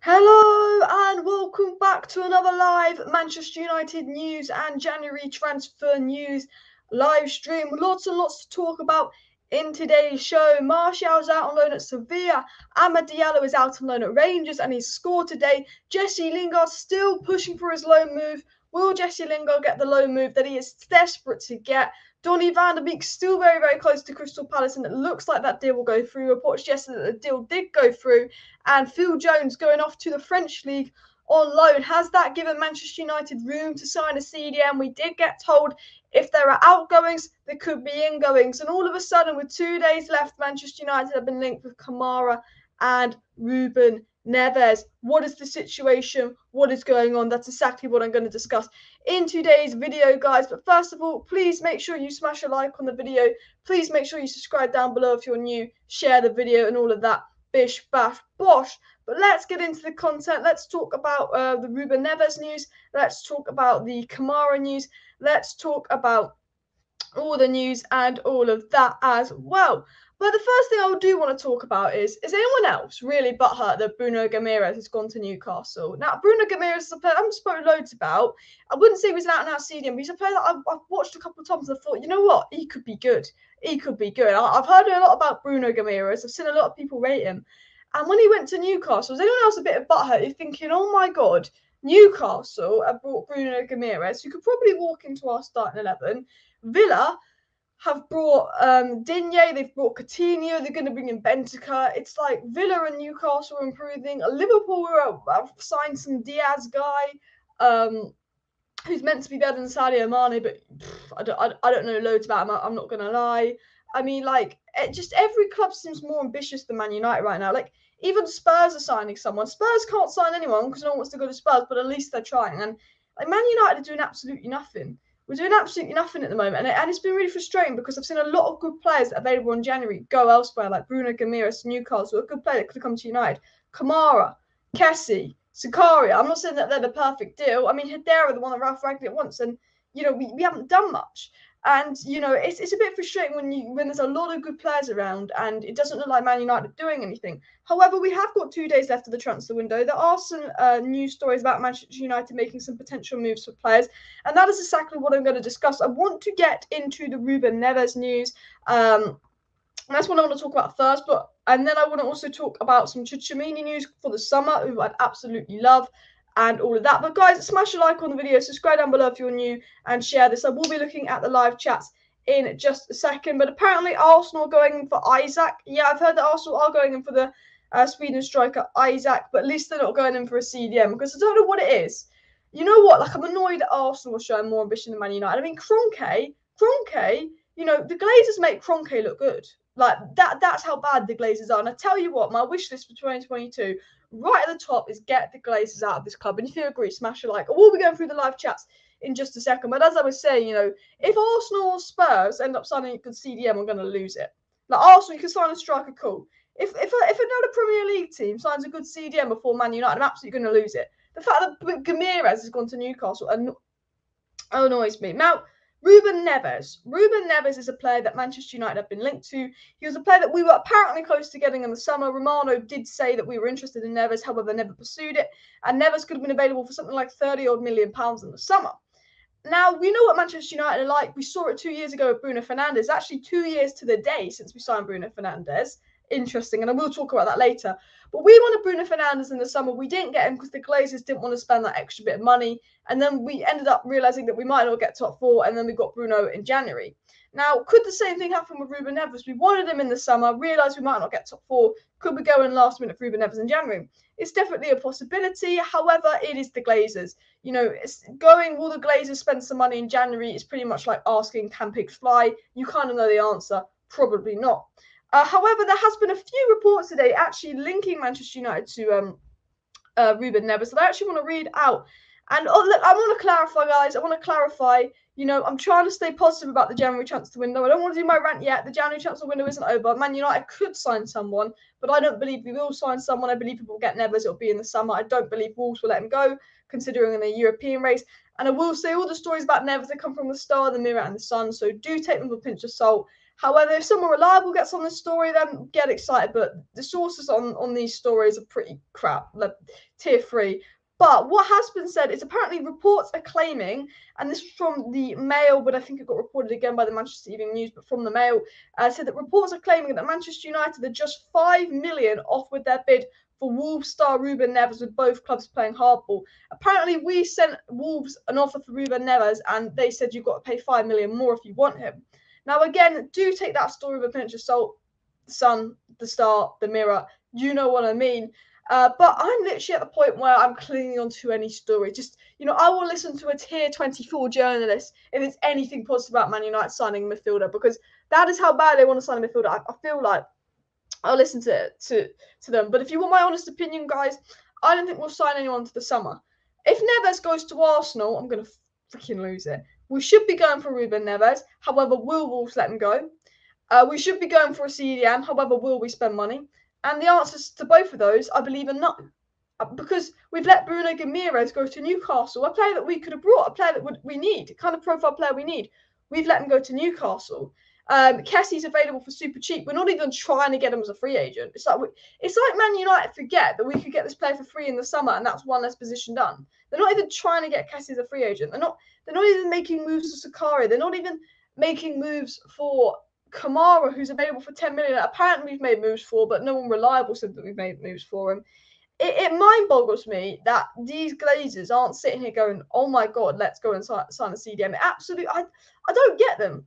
Hello and welcome back to another live Manchester United news and January transfer news live stream. Lots and lots to talk about in today's show. Martial's out on loan at Sevilla. Amad Diallo is out on loan at Rangers and he's scored today. Jesse Lingard still pushing for his loan move. Will Jesse Lingard get the loan move that he is desperate to get? Donny van de Beek still very, very close to Crystal Palace, and it looks like that deal will go through. Reports yesterday that the deal did go through, and Phil Jones going off to the French league on loan. Has that given Manchester United room to sign a CDM? We did get told if there are outgoings, there could be ingoings. And all of a sudden, with 2 days left, Manchester United have been linked with KAMARA and RUEBEN. NEVES. What is the situation? What is going on? That's exactly what I'm going to discuss in today's video, guys. But first of all, please make sure you smash a like on the video. Please make sure you subscribe down below if you're new. Share the video and all of that. Bish, bash, bosh. But let's get into the content. Let's talk about the Ruben Neves news. Let's talk about the KAMARA news. Let's talk about all the news and all of that as well. But the first thing I do want to talk about is anyone else really butthurt that Bruno Guimaraes has gone to Newcastle? Now, Bruno Guimaraes is a player I haven't spoken loads about. I wouldn't say he was an out-and-out CDM, but he's a player that I've watched a couple of times and I thought, you know what? He could be good. He could be good. I've heard a lot about Bruno Guimaraes. I've seen a lot of people rate him. And when he went to Newcastle, was anyone else a bit of butthurt? You're thinking, oh my God, Newcastle have brought Bruno Guimaraes, who could probably walk into our starting 11. Villa have brought Digne, they've brought Coutinho, they're going to bring in Benteke. It's like Villa and Newcastle are improving. Liverpool have signed some Diaz guy who's meant to be better than Sadio Mane, but I don't know loads about him, I'm not going to lie. I mean, like, just every club seems more ambitious than Man United right now. Like, even Spurs are signing someone. Spurs can't sign anyone because no one wants to go to Spurs, but at least they're trying. And like Man United are doing absolutely nothing. We're doing absolutely nothing at the moment, and it's been really frustrating because I've seen a lot of good players available in January go elsewhere, like Bruno Guimaraes, Newcastle, a good player that could have come to United. KAMARA, Kessie, Zakaria. I'm not saying that they're the perfect deal. I mean, HAIDARA, the one that Ralf Rangnick wants, and you know we haven't done much. And you know it's a bit frustrating when there's a lot of good players around and it doesn't look like Man United are doing anything. However, we have got 2 days left of the transfer window. There are some news stories about Manchester United making some potential moves for players, and that is exactly what I'm going to discuss. I want to get into the Ruben Neves news. That's what I want to talk about first, and then I want to also talk about some Tchouaméni news for the summer, who I'd absolutely love. And all of that. But guys, smash a like on the video, subscribe down below if you're new, and share this. I will be looking at the live chats in just a second. But apparently Arsenal are going in for Isaac. Yeah, I've heard that Arsenal are going in for the Sweden striker Isaac, but at least they're not going in for a CDM because I don't know what it is. You know what? Like, I'm annoyed that Arsenal are showing more ambition than Man United. I mean, Kroenke, you know, the Glazers make Kroenke look good. Like, that's how bad the Glazers are. And I tell you what, my wish list for 2022, right at the top, is get the Glazers out of this club. And if you agree, smash a like. We'll be going through the live chats in just a second. But as I was saying, you know, if Arsenal or Spurs end up signing a good CDM, I'm going to lose it. Like, Arsenal, you can sign a striker, cool. If another Premier League team signs a good CDM before Man United, I'm absolutely going to lose it. The fact that Guimaraes has gone to Newcastle annoys me. Now, Ruben Neves is a player that Manchester United have been linked to. He was a player that we were apparently close to getting in the summer. Romano did say that we were interested in Neves, however, never pursued it. And Neves could have been available for something like £30-odd million in the summer. Now, we know what Manchester United are like. We saw it 2 years ago with Bruno Fernandes. Actually, 2 years to the day since we signed Bruno Fernandes. Interesting, and I will talk about that later. But we wanted Bruno Fernandes in the summer. We didn't get him because the Glazers didn't want to spend that extra bit of money. And then we ended up realising that we might not get top 4, and then we got Bruno in January. Now, could the same thing happen with Ruben Neves? We wanted him in the summer, realised we might not get top 4. Could we go in last minute for Ruben Neves in January? It's definitely a possibility. However, it is the Glazers. You know, will the Glazers spend some money in January? It's pretty much like asking, can pigs fly? You kind of know the answer. Probably not. However, there has been a few reports today actually linking Manchester United to Ruben Neves. So I actually want to read out. And look, I want to clarify, guys. I want to clarify. You know, I'm trying to stay positive about the January transfer window. I don't want to do my rant yet. The January transfer window isn't over. Man United could sign someone, but I don't believe we will sign someone. I believe people will get Neves. It'll be in the summer. I don't believe Wolves will let him go, considering in a European race. And I will say all the stories about Neves that come from the Star, the Mirror, and the Sun. So do take them with a pinch of salt. However, if someone reliable gets on this story, then get excited. But the sources on these stories are pretty crap, like tier 3. But what has been said is apparently reports are claiming, and this was from the Mail, but I think it got reported again by the Manchester Evening News, but from the Mail, said that reports are claiming that Manchester United are just 5 million off with their bid for Wolves star RUEBEN Neves, with both clubs playing hardball. Apparently, we sent Wolves an offer for RUEBEN Neves, and they said you've got to pay 5 million more if you want him. Now, again, do take that story with a pinch of salt. The Sun, the Star, the Mirror, you know what I mean. But I'm literally at the point where I'm clinging on to any story. Just, I will listen to a tier 24 journalist if it's anything positive about Man United signing a midfielder, because that is how bad they want to sign a midfielder. I feel like I'll listen to them. But if you want my honest opinion, guys, I don't think we'll sign anyone to the summer. If Neves goes to Arsenal, I'm going to freaking lose it. We should be going for RUEBEN Neves. However, will Wolves let him go? We should be going for a CDM. However, will we spend money? And the answers to both of those, I believe, are no. Because we've let Bruno Guimaraes go to Newcastle, a player that we could have brought, a player that we need, the kind of profile player we need. We've let him go to Newcastle. Kessie's available for super cheap. We're not even trying to get him as a free agent. It's like Man United forget that we could get this player for free in the summer, and that's one less position done. They're not even trying to get Kessie as a free agent. They're not even making moves for Zakaria. They're not even making moves for KAMARA, who's available for 10 million. Apparently we've made moves for, but no one reliable said that we've made moves for him. It mind boggles me that these Glazers aren't sitting here going, oh my God, let's go and sign a CDM. Absolutely, I don't get them.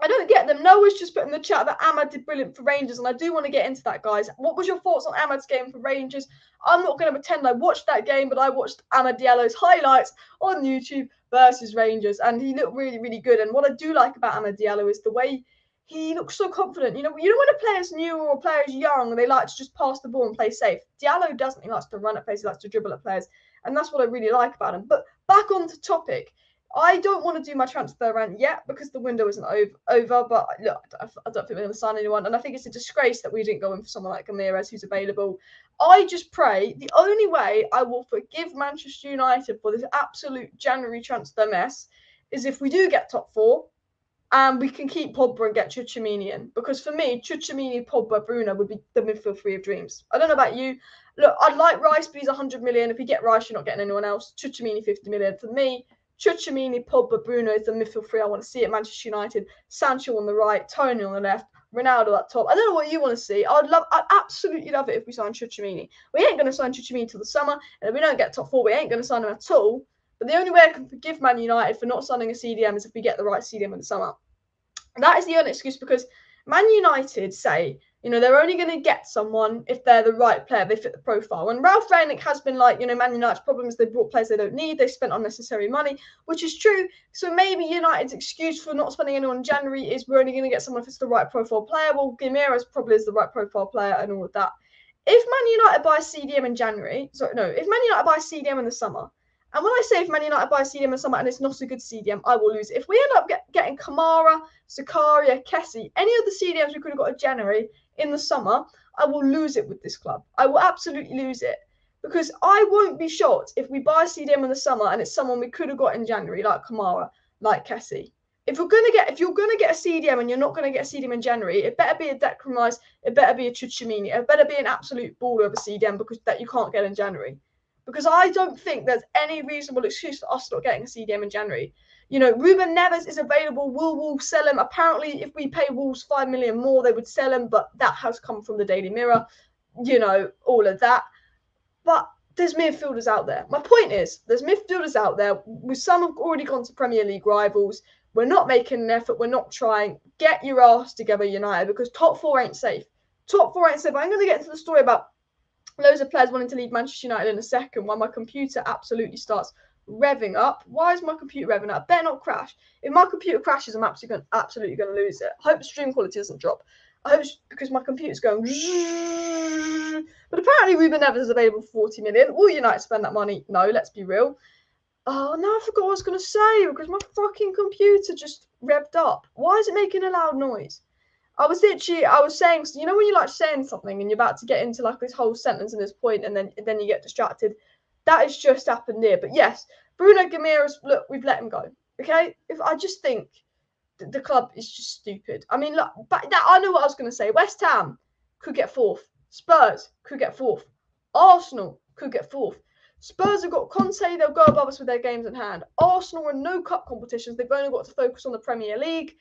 I don't get them. Noah's just put in the chat that Ahmad did brilliant for Rangers, and I do want to get into that, guys. What was your thoughts on Ahmad's game for Rangers? I'm not going to pretend I watched that game, but I watched Amad Diallo's highlights on YouTube versus Rangers, and he looked really, really good. And what I do like about Amad Diallo is the way he looks so confident. You know when a player's new or a player's young, they like to just pass the ball and play safe. Diallo doesn't. He likes to run at players. He likes to dribble at players, and that's what I really like about him. But back on the topic. I don't want to do my transfer rant yet because the window isn't over. But look, I don't think we're going to sign anyone. And I think it's a disgrace that we didn't go in for someone like Ramirez who's available. I just pray the only way I will forgive Manchester United for this absolute January transfer mess is if we do get top 4 and we can keep Pogba and get Tchouaméni in. Because for me, Tchouaméni, Pogba, Bruno would be the midfield 3 of dreams. I don't know about you. Look, I'd like Rice, but he's 100 million. If you get Rice, you're not getting anyone else. Tchouaméni, 50 million. For me, Tchouaméni, Pogba, Bruno is the midfield 3 I want to see at Manchester United. Sancho on the right, Tony on the left, Ronaldo at top. I don't know what you want to see. I'd absolutely love it if we sign Tchouaméni. We ain't going to sign Tchouaméni till the summer, and if we don't get top 4, we ain't going to sign him at all. But the only way I can forgive Man United for not signing a CDM is if we get the right CDM in the summer. And that is the only excuse, because Man United say, they're only going to get someone if they're the right player, they fit the profile. And Ralf Rangnick has been like, Man United's problem is they brought players they don't need, they spent unnecessary money, which is true. So maybe United's excuse for not spending anyone in January is we're only going to get someone if it's the right profile player. Well, Guimaraes probably is the right profile player and all of that. If Man United buy CDM in January, if Man United buy CDM in the summer, and when I say if Man United buy CDM in the summer and it's not a good CDM, I will lose it. If we end up getting KAMARA, Zakaria, Kessie, any of the CDMs we could have got in January, in the summer, I will lose it with this club. I will absolutely lose it, because I won't be shocked if we buy a CDM in the summer and it's someone we could have got in January, like KAMARA, like Kessie. If you're gonna get a CDM and you're not gonna get a CDM in January, it better be a Declan Rice, it better be a Tchouaméni, it better be an absolute baller of a CDM that you can't get in January. Because I don't think there's any reasonable excuse for us not getting a CDM in January. RUEBEN Neves is available. Will Wolves sell him? Apparently, if we pay Wolves 5 million more, they would sell him. But that has come from the Daily Mirror. All of that. But there's midfielders out there. My point is, there's midfielders out there. Some have already gone to Premier League rivals. We're not making an effort. We're not trying. Get your ass together, United, because top 4 ain't safe. Top 4 ain't safe. I'm going to get into the story about loads of players wanting to leave Manchester United in a second while my computer absolutely starts revving up. Why is my computer revving up? Better not crash. If my computer crashes, I'm absolutely going to lose it. I hope the stream quality doesn't drop. I hope because my computer's going. But apparently RUEBEN Neves is available for 40 million. Will United spend that money? No, let's be real. Oh, now I forgot what I was going to say because my fucking computer just revved up. Why is it making a loud noise? I was saying, when you like saying something and you're about to get into like this whole sentence and this point and then you get distracted. That has just happened here. But yes, Bruno Guimaraes, look, we've let him go. Okay? I just think the club is just stupid. I mean, look, but I know what I was going to say. West Ham could get 4th. Spurs could get 4th. Arsenal could get 4th. Spurs have got Conte, they'll go above us with their games in hand. Arsenal are in no cup competitions, they've only got to focus on the Premier League.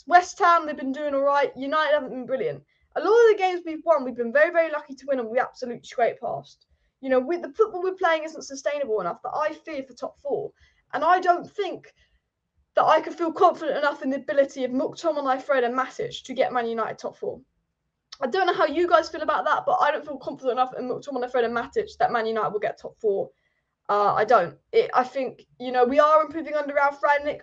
West Ham, they've been doing all right. United haven't been brilliant. A lot of the games we've won, we've been very, very lucky to win, and we absolutely scrape past. You know, with the football we're playing isn't sustainable enough that I fear for top 4. And I don't think that I could feel confident enough in the ability of McTominay, Fred and Matic to get Man United top 4. I don't know how you guys feel about that, but I don't feel confident enough in McTominay, Fred and Matic that Man United will get top 4. I don't. I think, you know, we are improving under RALF RANGNICK.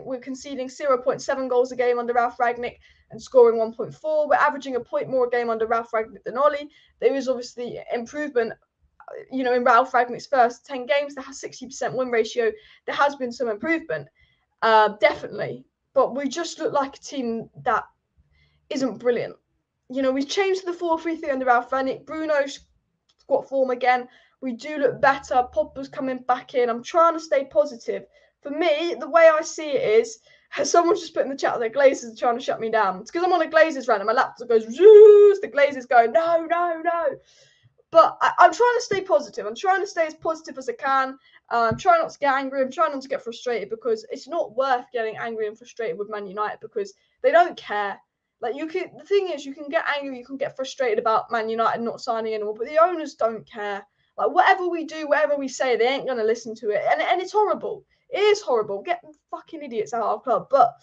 We're conceding 0.7 goals a game under RALF RANGNICK and scoring 1.4. We're averaging a point more a game under RALF RANGNICK than Ollie. There is obviously improvement, you know, in RALF RANGNICK's first 10 games. There has 60% win ratio. There has been some improvement, definitely. But we just look like a team that isn't brilliant. You know, we've changed to the 4-3-3 under RALF RANGNICK. Bruno's got form again. We do look better. Pogba's coming back in. I'm trying to stay positive. For me, the way I see it is, someone's just put in the chat that Glazers are trying to shut me down. It's because I'm on a Glazers rant and my laptop goes, zoos, the Glazers go, no, no, no. But I'm trying to stay positive. I'm trying to stay as positive as I can. I'm trying not to get angry. I'm trying not to get frustrated, because it's not worth getting angry and frustrated with Man United, because they don't care. Like, the thing is, you can get angry, you can get frustrated about Man United not signing anyone, but the owners don't care. Like, whatever we do, whatever we say, they ain't going to listen to it. And it's horrible. It is horrible. Get fucking idiots out of our club. But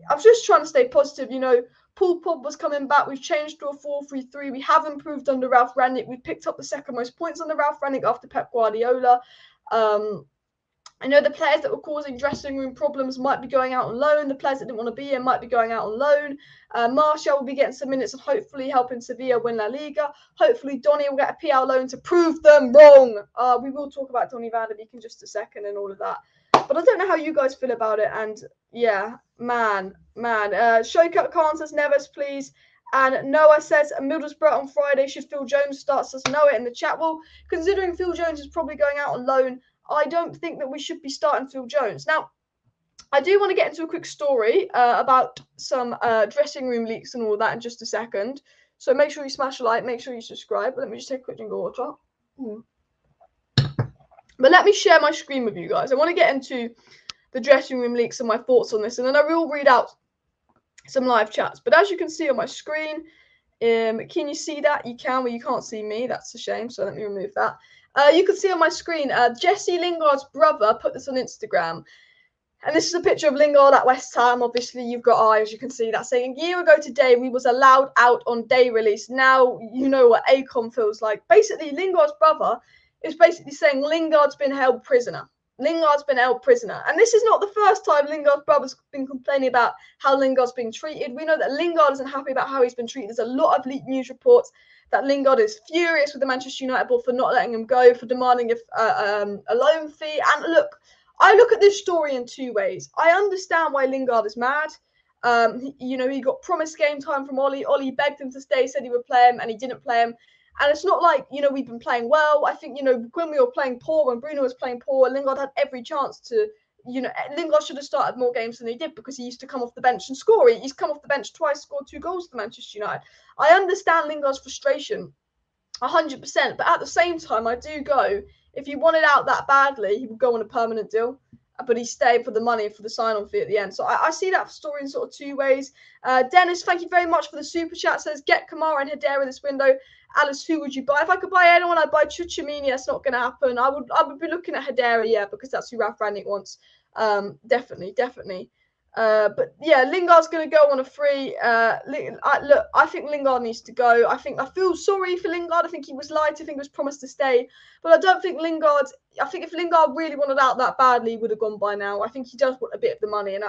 I'm just trying to stay positive. You know, Paul Pogba's coming back. We've changed to a 4-3-3. We have improved under RALF RANGNICK. We've picked up the second most points under RALF RANGNICK after Pep Guardiola. I know the players that were causing dressing room problems might be going out on loan. The players that didn't want to be here might be going out on loan. Martial will be getting some minutes and hopefully helping Sevilla win La Liga. Hopefully Donny will get a PL loan to prove them wrong. We will talk about Donny van de Beek in just a second and all of that. But I don't know how you guys feel about it. And yeah, man. Showcut Khan says Neves, please. And Noah says Middlesbrough on Friday should Phil Jones start. Says Noah in the chat. Well, considering Phil Jones is probably going out on loan, I don't think that we should be starting Phil Jones. Now, I do want to get into a quick story about some dressing room leaks and all that in just a second. So make sure you smash a like, make sure you subscribe. Let me just take a quick drink of water. But let me share my screen with you guys. I want to get into the dressing room leaks and my thoughts on this, and then I will read out some live chats. But as you can see on my screen, can you see that? You can, well, you can't see me. That's a shame. So let me remove that. You can see on my screen, Jesse Lingard's brother put this on Instagram. And this is a picture of Lingard at West Ham. Obviously, you've got eyes, you can see that, saying, a year ago today, we was allowed out on day release. Now you know what Akon feels like. Basically, Lingard's brother is basically saying Lingard's been held prisoner. Lingard's been held prisoner. And this is not the first time Lingard's brother's been complaining about how Lingard's being treated. We know that Lingard isn't happy about how he's been treated. There's a lot of leaked news reports that Lingard is furious with the Manchester United board for not letting him go, for demanding a loan fee. And look, I look at this story in two ways. I understand why Lingard is mad. You know, he got promised game time from Ollie. Ollie begged him to stay, said he would play him, and he didn't play him. And it's not like, you know, we've been playing well. I think, you know, when we were playing poor, when Bruno was playing poor, Lingard had every chance to, you know, Lingard should have started more games than he did, because he used to come off the bench and score. He's come off the bench twice, scored 2 goals for Manchester United. I understand Lingard's frustration, 100%. But at the same time, I do go, if he wanted out that badly, he would go on a permanent deal. But he stayed for the money, for the sign-on fee at the end. So I see that story in sort of 2 ways. Dennis, thank you very much for the super chat. Says, get KAMARA and HAIDARA this window. Alice, who would you buy? If I could buy anyone, I'd buy Chuchemini. That's not going to happen. I would be looking at HAIDARA, yeah, because that's who RALF RANGNICK wants. Definitely. But yeah, Lingard's going to go on a free. Look, I think Lingard needs to go. I feel sorry for Lingard. I think he was lied to. I think he was promised to stay. But I don't think Lingard. I think if Lingard really wanted out that badly, he would have gone by now. I think he does want a bit of the money, and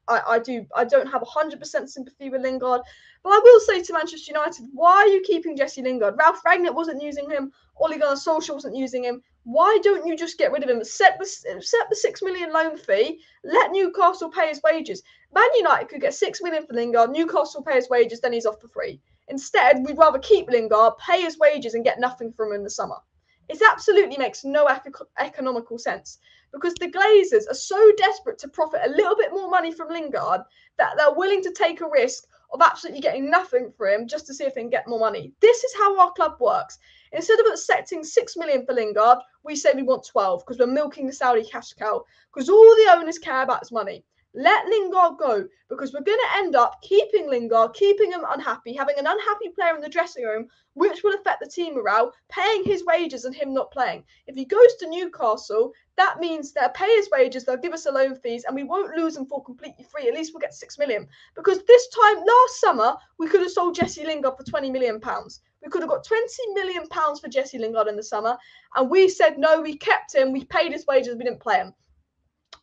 I don't have 100% sympathy with Lingard. But I will say to Manchester United, why are you keeping Jesse Lingard? RALF RANGNICK wasn't using him. Ole Gunnar Solskjaer wasn't using him. Why don't you just get rid of him? Set the 6 million loan fee. Let Newcastle pay his wages. Man United could get 6 million for Lingard. Newcastle pay his wages, then he's off for free. Instead, we'd rather keep Lingard, pay his wages, and get nothing from him in the summer. It absolutely makes no economical sense, because the Glazers are so desperate to profit a little bit more money from Lingard that they're willing to take a risk of absolutely getting nothing for him just to see if they can get more money. This is how our club works. Instead of accepting 6 million for Lingard, we say we want 12 because we're milking the Saudi cash cow, because all the owners care about is money. Let Lingard go, because we're going to end up keeping Lingard, keeping him unhappy, having an unhappy player in the dressing room, which will affect the team morale, paying his wages and him not playing. If he goes to Newcastle, that means they'll pay his wages, they'll give us a loan fees, and we won't lose him for completely free. At least we'll get 6 million. Because this time last summer, we could have sold Jesse Lingard for £20 million. We could have got £20 million for Jesse Lingard in the summer, and we said no, we kept him, we paid his wages, we didn't play him.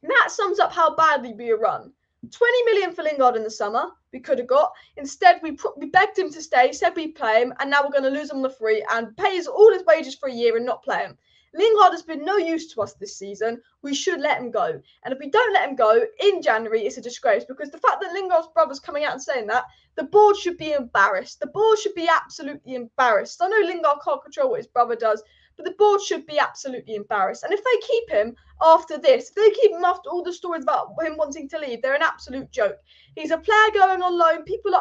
That sums up how badly we are run. 20 million for Lingard in the summer, we could have got. Instead, we begged him to stay, said we'd play him, and now we're going to lose him on the free and pay all his wages for a year and not play him. Lingard has been no use to us this season. We should let him go. And if we don't let him go in January, it's a disgrace, because the fact that Lingard's brother's coming out and saying that, the board should be embarrassed. The board should be absolutely embarrassed. I know Lingard can't control what his brother does, but the board should be absolutely embarrassed. And if they keep him after this, if they keep him after all the stories about him wanting to leave, they're an absolute joke. He's a player going on loan. People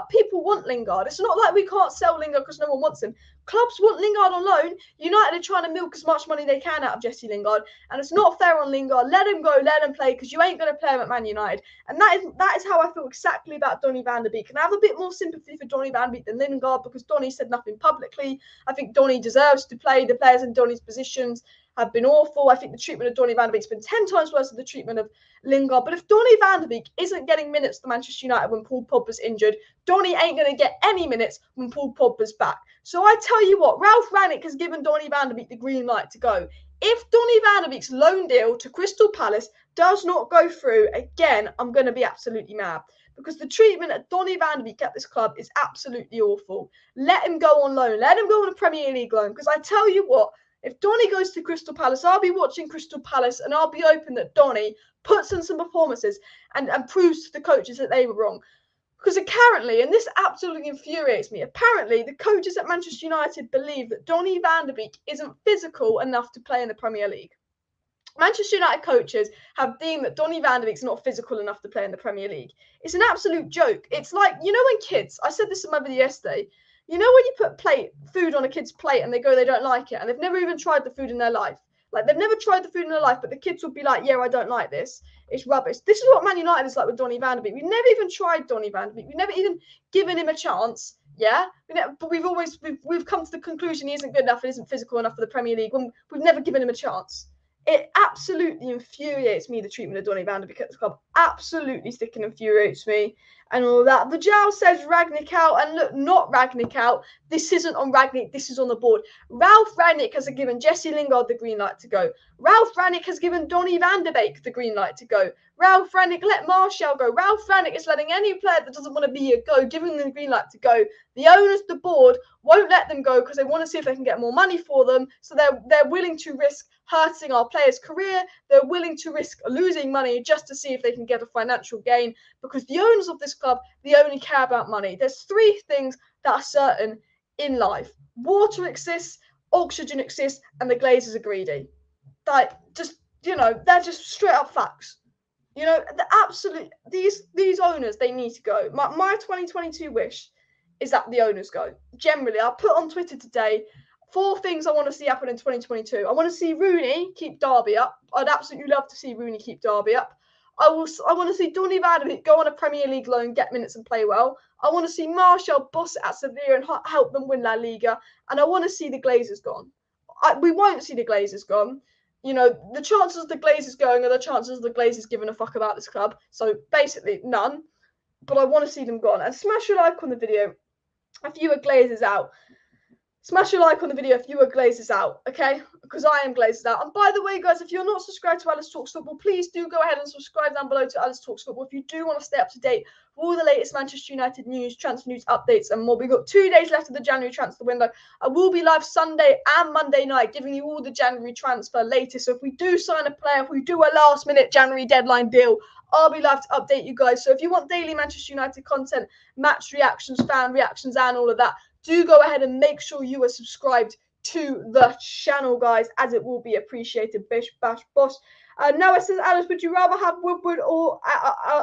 want Lingard. It's not like we can't sell Lingard because no one wants him. Clubs want Lingard on loan. United are trying to milk as much money they can out of Jesse Lingard, and it's not fair on Lingard. Let him go, let him play, because you ain't going to play him at Man United. And that is how I feel exactly about Donny van de Beek. And I have a bit more sympathy for Donny van de Beek than Lingard, because Donny said nothing publicly. I think Donny deserves to play. The players in Donny's positions have been awful. I think the treatment of Donny van de Beek's been 10 times worse than the treatment of Lingard. But if Donny van de Beek isn't getting minutes for Manchester United when Paul Pogba's injured, Donny ain't going to get any minutes when Paul Pogba's back. So I tell you what, Ralf Rangnick has given Donny van de Beek the green light to go. If Donny van de Beek's loan deal to Crystal Palace does not go through, again, I'm going to be absolutely mad. Because the treatment of Donny van de Beek at this club is absolutely awful. Let him go on loan. Let him go on a Premier League loan. Because I tell you what, if Donny goes to Crystal Palace, I'll be watching Crystal Palace, and I'll be hoping that Donny puts in some performances and proves to the coaches that they were wrong. Because apparently, and this absolutely infuriates me, apparently the coaches at Manchester United believe that Donny van de Beek isn't physical enough to play in the Premier League. Manchester United coaches have deemed that Donny van de Beek's not physical enough to play in the Premier League. It's an absolute joke. It's like, you know when kids, I said this in my video yesterday, you know when you put food on a kid's plate and they go they don't like it, and they've never even tried the food in their life. Like, they've never tried the food in their life, but the kids would be like, yeah, I don't like this. It's rubbish. This is what Man United is like with Donny van de Beek. We've never even tried Donny van de Beek. We've never even given him a chance. Yeah? But we've come to the conclusion he isn't good enough and isn't physical enough for the Premier League when we've never given him a chance. It absolutely infuriates me, the treatment of Donny van de Beek at the club. Absolutely sticking infuriates me and all that. Vajal says Rangnick out, and look, not Rangnick out. This isn't on Rangnick, this is on the board. Ralf Rangnick has given Jesse Lingard the green light to go. Ralf Rangnick has given Donny van de Beek the green light to go. Ralf Rangnick let Martial go. Ralf Rangnick is letting any player that doesn't want to be here go, giving them the green light to go. The owners, the board, won't let them go because they want to see if they can get more money for them. So they're willing to risk hurting our players' career. They're willing to risk losing money just to see if they can get a financial gain, because the owners of this club, they only care about money. There's 3 things that are certain in life. Water exists, oxygen exists, and the Glazers are greedy. Like, just, you know, they're just straight up facts. You know, these owners, they need to go. My 2022 wish is that the owners go. Generally, I put on Twitter today 4 things I want to see happen in 2022. I want to see Rooney keep Derby up. I'd absolutely love to see Rooney keep Derby up. I want to see Donny van de Beek go on a Premier League loan, get minutes and play well. I want to see Martial boss it at Sevilla and help them win La Liga. And I want to see the Glazers gone. We won't see the Glazers gone. You know, the chances of the Glazers going are the chances of the Glazers giving a fuck about this club. So basically none. But I want to see them gone. And smash a like on the video if you are Glazers out. Smash a like on the video if you are Glazers out, okay? Because I am Glazers out. And by the way, guys, if you're not subscribed to Alice Talks Football, please do go ahead and subscribe down below to Alice Talks Football if you do want to stay up to date with all the latest Manchester United news, transfer news, updates, and more. We've got 2 days left of the January transfer window. I will be live Sunday and Monday night giving you all the January transfer latest. So if we do sign a player, if we do a last-minute January deadline deal, I'll be live to update you guys. So if you want daily Manchester United content, match reactions, fan reactions, and all of that, do go ahead and make sure you are subscribed to the channel, guys, as it will be appreciated. Bish, bash, bosh. Noah says, Alice, would you rather have Woodward or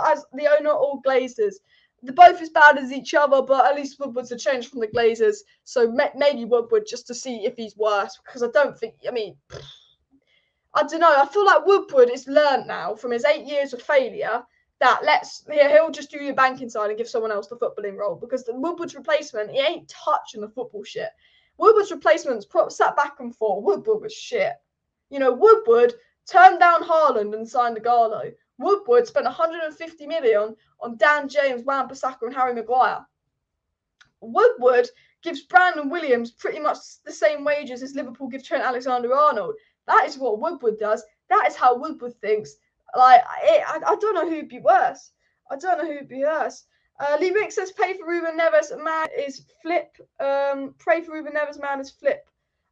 as the owner or Glazers? They're both as bad as each other, but at least Woodward's a change from the Glazers. So maybe Woodward just to see if he's worse, because I don't think, I mean, I don't know. I feel like Woodward is learned now from his 8 years of failure that he'll just do your banking side and give someone else the footballing role, because the Woodward's replacement, he ain't touching the football shit. Woodward's replacements sat back and thought Woodward was shit. You know, Woodward turned down Haaland and signed Diallo. Woodward spent 150 million on Dan James, Wan-Bissaka and Harry Maguire. Woodward gives Brandon Williams pretty much the same wages as Liverpool give Trent Alexander-Arnold. That is what Woodward does. That is how Woodward thinks. Like, I don't know who'd be worse. I don't know who'd be worse. Lee Rick says, pay for Ruben Neves, man is flip. Pray for Ruben Neves, man is flip.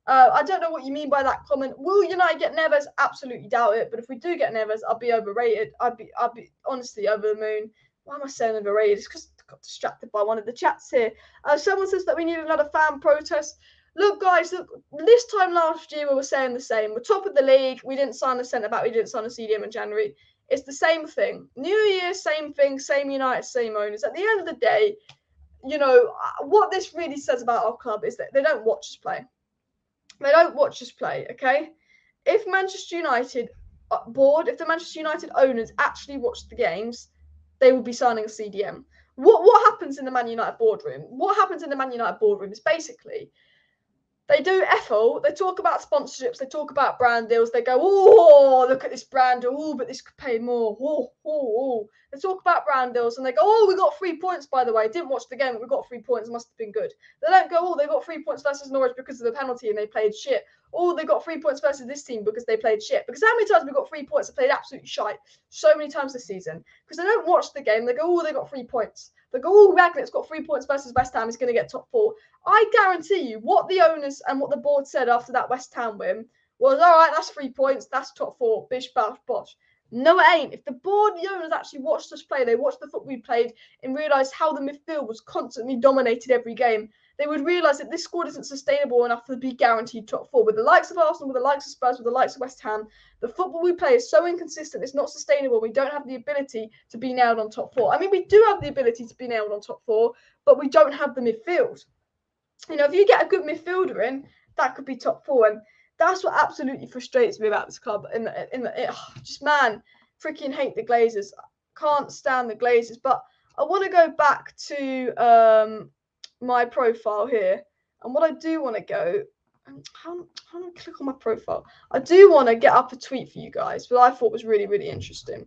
I don't know what you mean by that comment. Will United get Neves? Absolutely doubt it. But if we do get Neves, I'll be overrated. I'd be honestly over the moon. Why am I saying overrated? It's because I got distracted by one of the chats here. Someone says that we need another fan protest. Look, guys, look, this time last year we were saying the same. We're top of the league. We didn't sign a centre-back. We didn't sign a CDM in January. It's the same thing. New Year, same thing, same United, same owners. At the end of the day, you know, what this really says about our club is that they don't watch us play. They don't watch us play, okay? If Manchester United board, if the Manchester United owners actually watch the games, they will be signing a CDM. What happens in the Man United boardroom? What happens in the Man United boardroom is basically they do FO, they talk about sponsorships, they talk about brand deals, they go, oh, look at this brand deal, oh, but this could pay more, oh. They talk about brand deals and they go, oh, we got 3 points, by the way. Didn't watch the game, but we got 3 points, must have been good. They don't go, oh, they got 3 points versus Norwich because of the penalty and they played shit. Oh, they got 3 points versus this team because they played shit. Because how many times have we got 3 points and played absolutely shite? So many times this season. Because they don't watch the game, they go, oh, they got 3 points. They go, oh, Rangnick's got 3 points versus West Ham, he's going to get top 4. I guarantee you what the owners and what the board said after that West Ham win was, all right, that's 3 points, that's top 4, bish, bash, bosh. No, it ain't. If the board, the owners actually watched us play, they watched the football we played and realised how the midfield was constantly dominated every game, they would realise that this squad isn't sustainable enough to be guaranteed top 4. With the likes of Arsenal, with the likes of Spurs, with the likes of West Ham, the football we play is so inconsistent, it's not sustainable. We don't have the ability to be nailed on top 4. I mean, we do have the ability to be nailed on top 4, but we don't have the midfield. You know, if you get a good midfielder in, that could be top 4. And that's what absolutely frustrates me about this club. Just, man, freaking hate the Glazers. Can't stand the Glazers. But I want to go back to my profile here. And what I do want to go, how do I click on my profile? I do want to get up a tweet for you guys, but I thought was really, really interesting.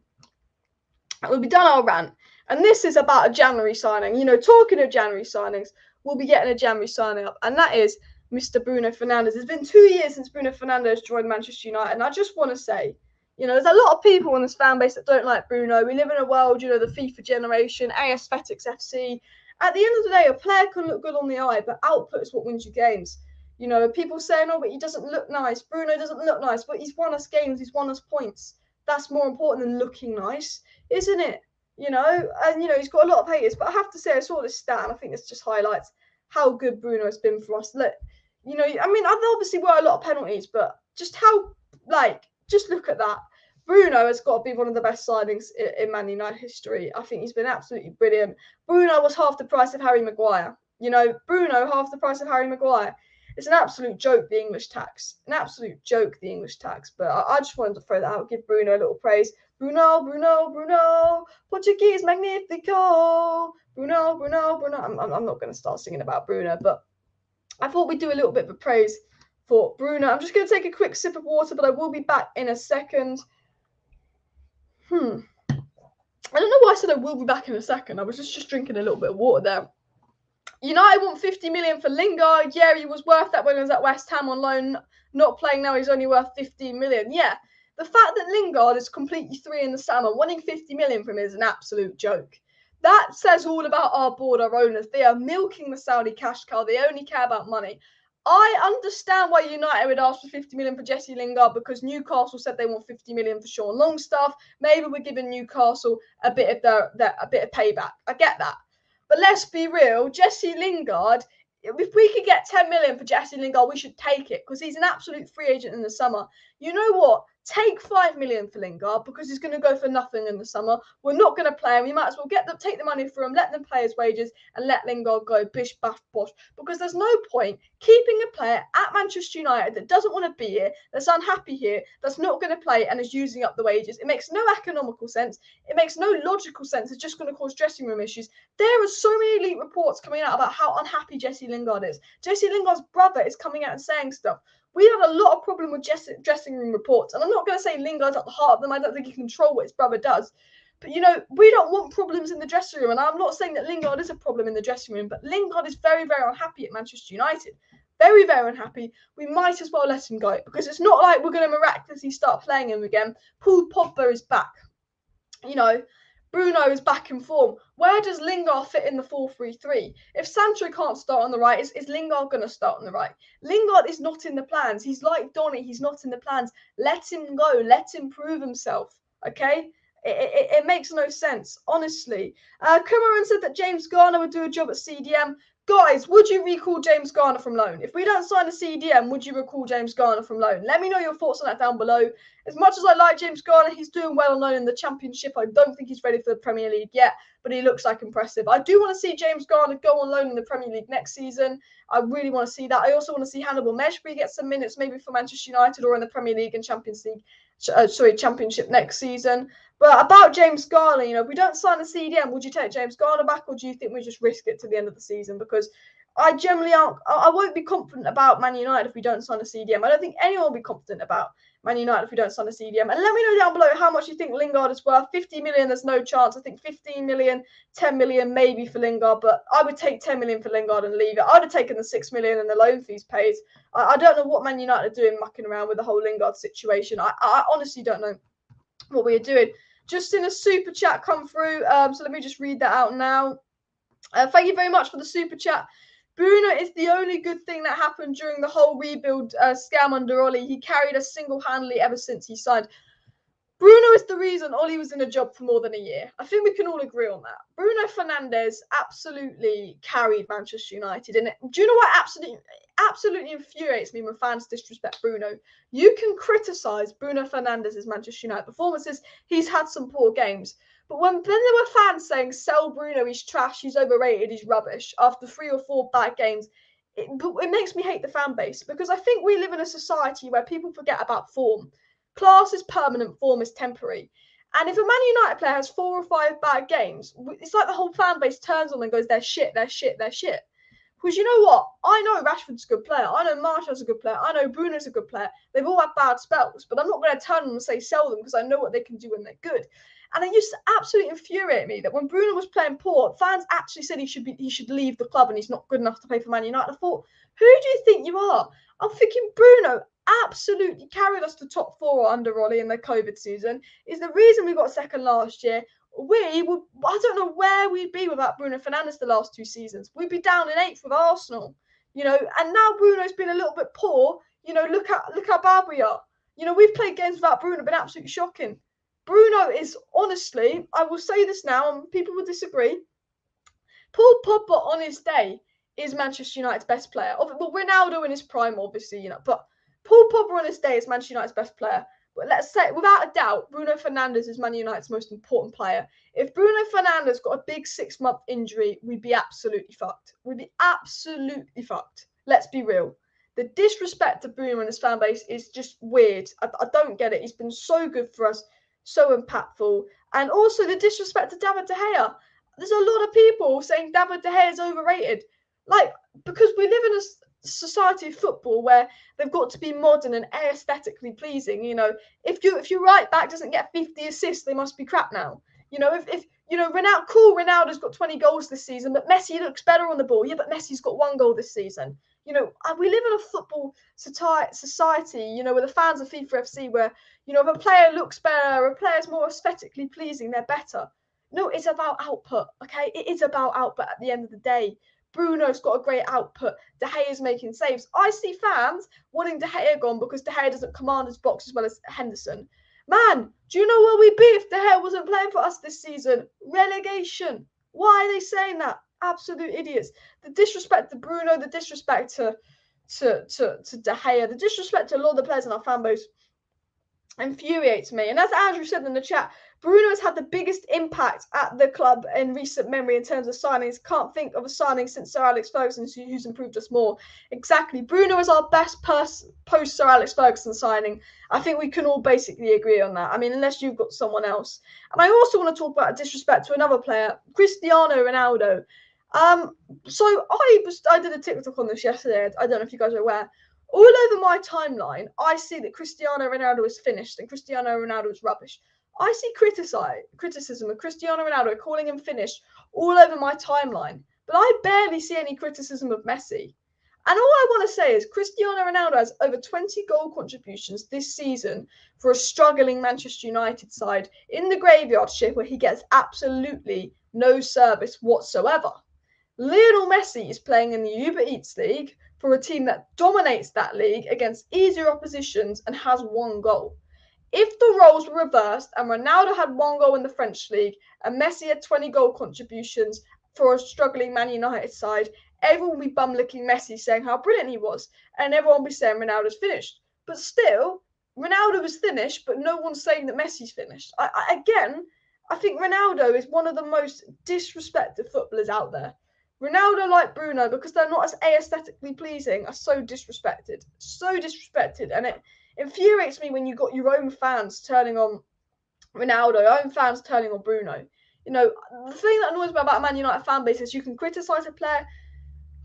And we'll be done our rant. And this is about a January signing. You know, talking of January signings, we'll be getting a January signing up. And that is Mr. Bruno Fernandes. It's been 2 years since Bruno Fernandes joined Manchester United. And I just want to say, you know, there's a lot of people in this fan base that don't like Bruno. We live in a world, you know, the FIFA generation, aesthetics FC. At the end of the day, a player can look good on the eye, but output is what wins you games. You know, people saying, oh, but he doesn't look nice. Bruno doesn't look nice, but he's won us games. He's won us points. That's more important than looking nice, isn't it? You know, and, you know, he's got a lot of haters. But I have to say, I saw this stat, and I think this just highlights how good Bruno has been for us. Look, you know, I mean, there obviously were a lot of penalties, but just how, like, just look at that. Bruno has got to be one of the best signings in Man United history. I think he's been absolutely brilliant. Bruno was half the price of Harry Maguire. You know, Bruno, half the price of Harry Maguire. It's an absolute joke, the English tax. An absolute joke, the English tax. But I just wanted to throw that out, give Bruno a little praise. Bruno, Bruno, Bruno, Portuguese Magnifico. Bruno, Bruno, Bruno. I'm not going to start singing about Bruno, but I thought we'd do a little bit of a praise for Bruno. I'm just going to take a quick sip of water, but I will be back in a second. I don't know why I said I will be back in a second. I was just drinking a little bit of water there. United want 50 million for Lingard. Yeah, he was worth that when he was at West Ham on loan. Not playing now, he's only worth 15 million. Yeah, the fact that Lingard is completely 3 in the summer, wanting 50 million from him is an absolute joke. That says all about our board, our owners. They are milking the Saudi cash cow. They only care about money. I understand why United would ask for 50 million for Jesse Lingard, because Newcastle said they want 50 million for Sean Longstaff. Maybe we're giving Newcastle a bit of payback. I get that. But let's be real, Jesse Lingard if we could get 10 million for Jesse Lingard, we should take it because he's an absolute free agent in the summer. You know what? Take 5 million for Lingard because he's going to go for nothing in the summer. We're not going to play him. We might as well take the money for him, let them pay his wages, and let Lingard go bish, bash, bosh. Because there's no point keeping a player at Manchester United that doesn't want to be here, that's unhappy here, that's not going to play, and is using up the wages. It makes no economical sense. It makes no logical sense. It's just going to cause dressing room issues. There are so many elite reports coming out about how unhappy Jesse Lingard is. Jesse Lingard's brother is coming out and saying stuff. We have a lot of problem with dressing room reports, and I'm not going to say Lingard's at the heart of them. I don't think he can control what his brother does. But, you know, we don't want problems in the dressing room, and I'm not saying that Lingard is a problem in the dressing room, but Lingard is very, very unhappy at Manchester United. Very, very unhappy. We might as well let him go, because it's not like we're going to miraculously start playing him again. Paul Pogba is back. You know, Bruno is back in form. Where does Lingard fit in the 4-3-3? If Sancho can't start on the right, is Lingard going to start on the right? Lingard is not in the plans. He's like Donny. He's not in the plans. Let him go. Let him prove himself. Okay? It makes no sense, honestly. Cameron said that James Garner would do a job at CDM. Guys, would you recall James Garner from loan? If we don't sign a CDM, would you recall James Garner from loan? Let me know your thoughts on that down below. As much as I like James Garner, he's doing well on loan in the Championship. I don't think he's ready for the Premier League yet, but he looks like impressive. I do want to see James Garner go on loan in the Premier League next season. I really want to see that. I also want to see Hannibal Mejbri get some minutes, maybe for Manchester United or in the Premier League and Championship next season. But about James Garner, you know, if we don't sign a CDM, would you take James Garner back, or do you think we just risk it to the end of the season? Because I generally I won't be confident about Man United if we don't sign a CDM. I don't think anyone will be confident about Man United if we don't sign a CDM. And let me know down below how much you think Lingard is worth. 50 million, there's no chance. I think 15 million, 10 million maybe for Lingard, but I would take 10 million for Lingard and leave it. I would have taken the 6 million and the loan fees paid. I don't know what Man United are doing mucking around with the whole Lingard situation. I honestly don't know what we are doing. Just in a super chat come through, so let me just read that out now. Thank you very much for the super chat. Bruno is the only good thing that happened during the whole rebuild scam under Ollie. He carried us single-handedly ever since he signed. Bruno is the reason Ollie was in a job for more than a year. I think we can all agree on that. Bruno Fernandes absolutely carried Manchester United. And do you know what absolutely infuriates me when fans disrespect Bruno? You can criticise Bruno Fernandes' Manchester United performances. He's had some poor games. But when there were fans saying, sell Bruno, he's trash, he's overrated, he's rubbish, after 3 or 4 bad games, it makes me hate the fan base. Because I think we live in a society where people forget about form. Class is permanent, form is temporary. And if a Man United player has 4 or 5 bad games, it's like the whole fan base turns on and goes, they're shit, they're shit, they're shit. Because you know what? I know Rashford's a good player. I know Martial's a good player. I know Bruno's a good player. They've all had bad spells. But I'm not going to turn them and say sell them because I know what they can do when they're good. And it used to absolutely infuriate me that when Bruno was playing poor, fans actually said he should leave the club and he's not good enough to play for Man United. I thought, who do you think you are? I'm thinking Bruno absolutely carried us to top 4 under Ollie in the COVID season. Is the reason we got second last year. I don't know where we'd be without Bruno Fernandes the last 2 seasons. We'd be down in 8th with Arsenal, you know. And now Bruno's been a little bit poor. You know, look how bad we are. You know, we've played games without Bruno, been absolutely shocking. Bruno is, honestly, I will say this now, and people will disagree. Paul Pogba on his day is Manchester United's best player. Well, Ronaldo in his prime, obviously, you know, but Paul Pogba on his day is Manchester United's best player. But let's say, without a doubt, Bruno Fernandes is Man United's most important player. If Bruno Fernandes got a big 6-month injury, we'd be absolutely fucked. We'd be absolutely fucked. Let's be real. The disrespect to Bruno and his fan base is just weird. I don't get it. He's been so good for us. So impactful. And also the disrespect to David De Gea. There's a lot of people saying David De Gea is overrated. Like, because we live in a society of football where they've got to be modern and aesthetically pleasing. You know, if your right back doesn't get 50 assists, they must be crap now. You know, if you know, Ronaldo's got 20 goals this season, but Messi looks better on the ball. Yeah, but Messi's got 1 goal this season. You know, we live in a football society, you know, where the fans of FIFA FC, where, you know, if a player looks better, a player's more aesthetically pleasing, they're better. No, it's about output, okay? It is about output at the end of the day. Bruno's got a great output. De Gea's making saves. I see fans wanting De Gea gone because De Gea doesn't command his box as well as Henderson. Man, do you know where we'd be if De Gea wasn't playing for us this season? Relegation. Why are they saying that? Absolute idiots. The disrespect to Bruno, the disrespect to De Gea, the disrespect to a lot of the players in our fan base infuriates me. And as Andrew said in the chat, Bruno has had the biggest impact at the club in recent memory in terms of signings. Can't think of a signing since Sir Alex Ferguson who's improved us more. Exactly. Bruno is our best post Sir Alex Ferguson signing. I think we can all basically agree on that. I mean, unless you've got someone else. And I also want to talk about disrespect to another player, Cristiano Ronaldo. So I did a TikTok on this yesterday. I don't know if you guys are aware. All over my timeline, I see that Cristiano Ronaldo is finished and Cristiano Ronaldo is rubbish. I see criticism of Cristiano Ronaldo, calling him finished, all over my timeline. But I barely see any criticism of Messi. And all I want to say is Cristiano Ronaldo has over 20 goal contributions this season for a struggling Manchester United side in the graveyard shift where he gets absolutely no service whatsoever. Lionel Messi is playing in the Uber Eats League for a team that dominates that league against easier oppositions and has 1 goal. If the roles were reversed and Ronaldo had 1 goal in the French league and Messi had 20 goal contributions for a struggling Man United side, everyone would be bum-licking Messi saying how brilliant he was, and everyone would be saying Ronaldo's finished. But still, Ronaldo is finished, but no one's saying that Messi's finished. I think Ronaldo is one of the most disrespected footballers out there. Ronaldo, like Bruno, because they're not as aesthetically pleasing, are so disrespected. So disrespected. And it infuriates me when you got your own fans turning on Ronaldo, your own fans turning on Bruno. You know, the thing that annoys me about a Man United fan base is you can criticise a player,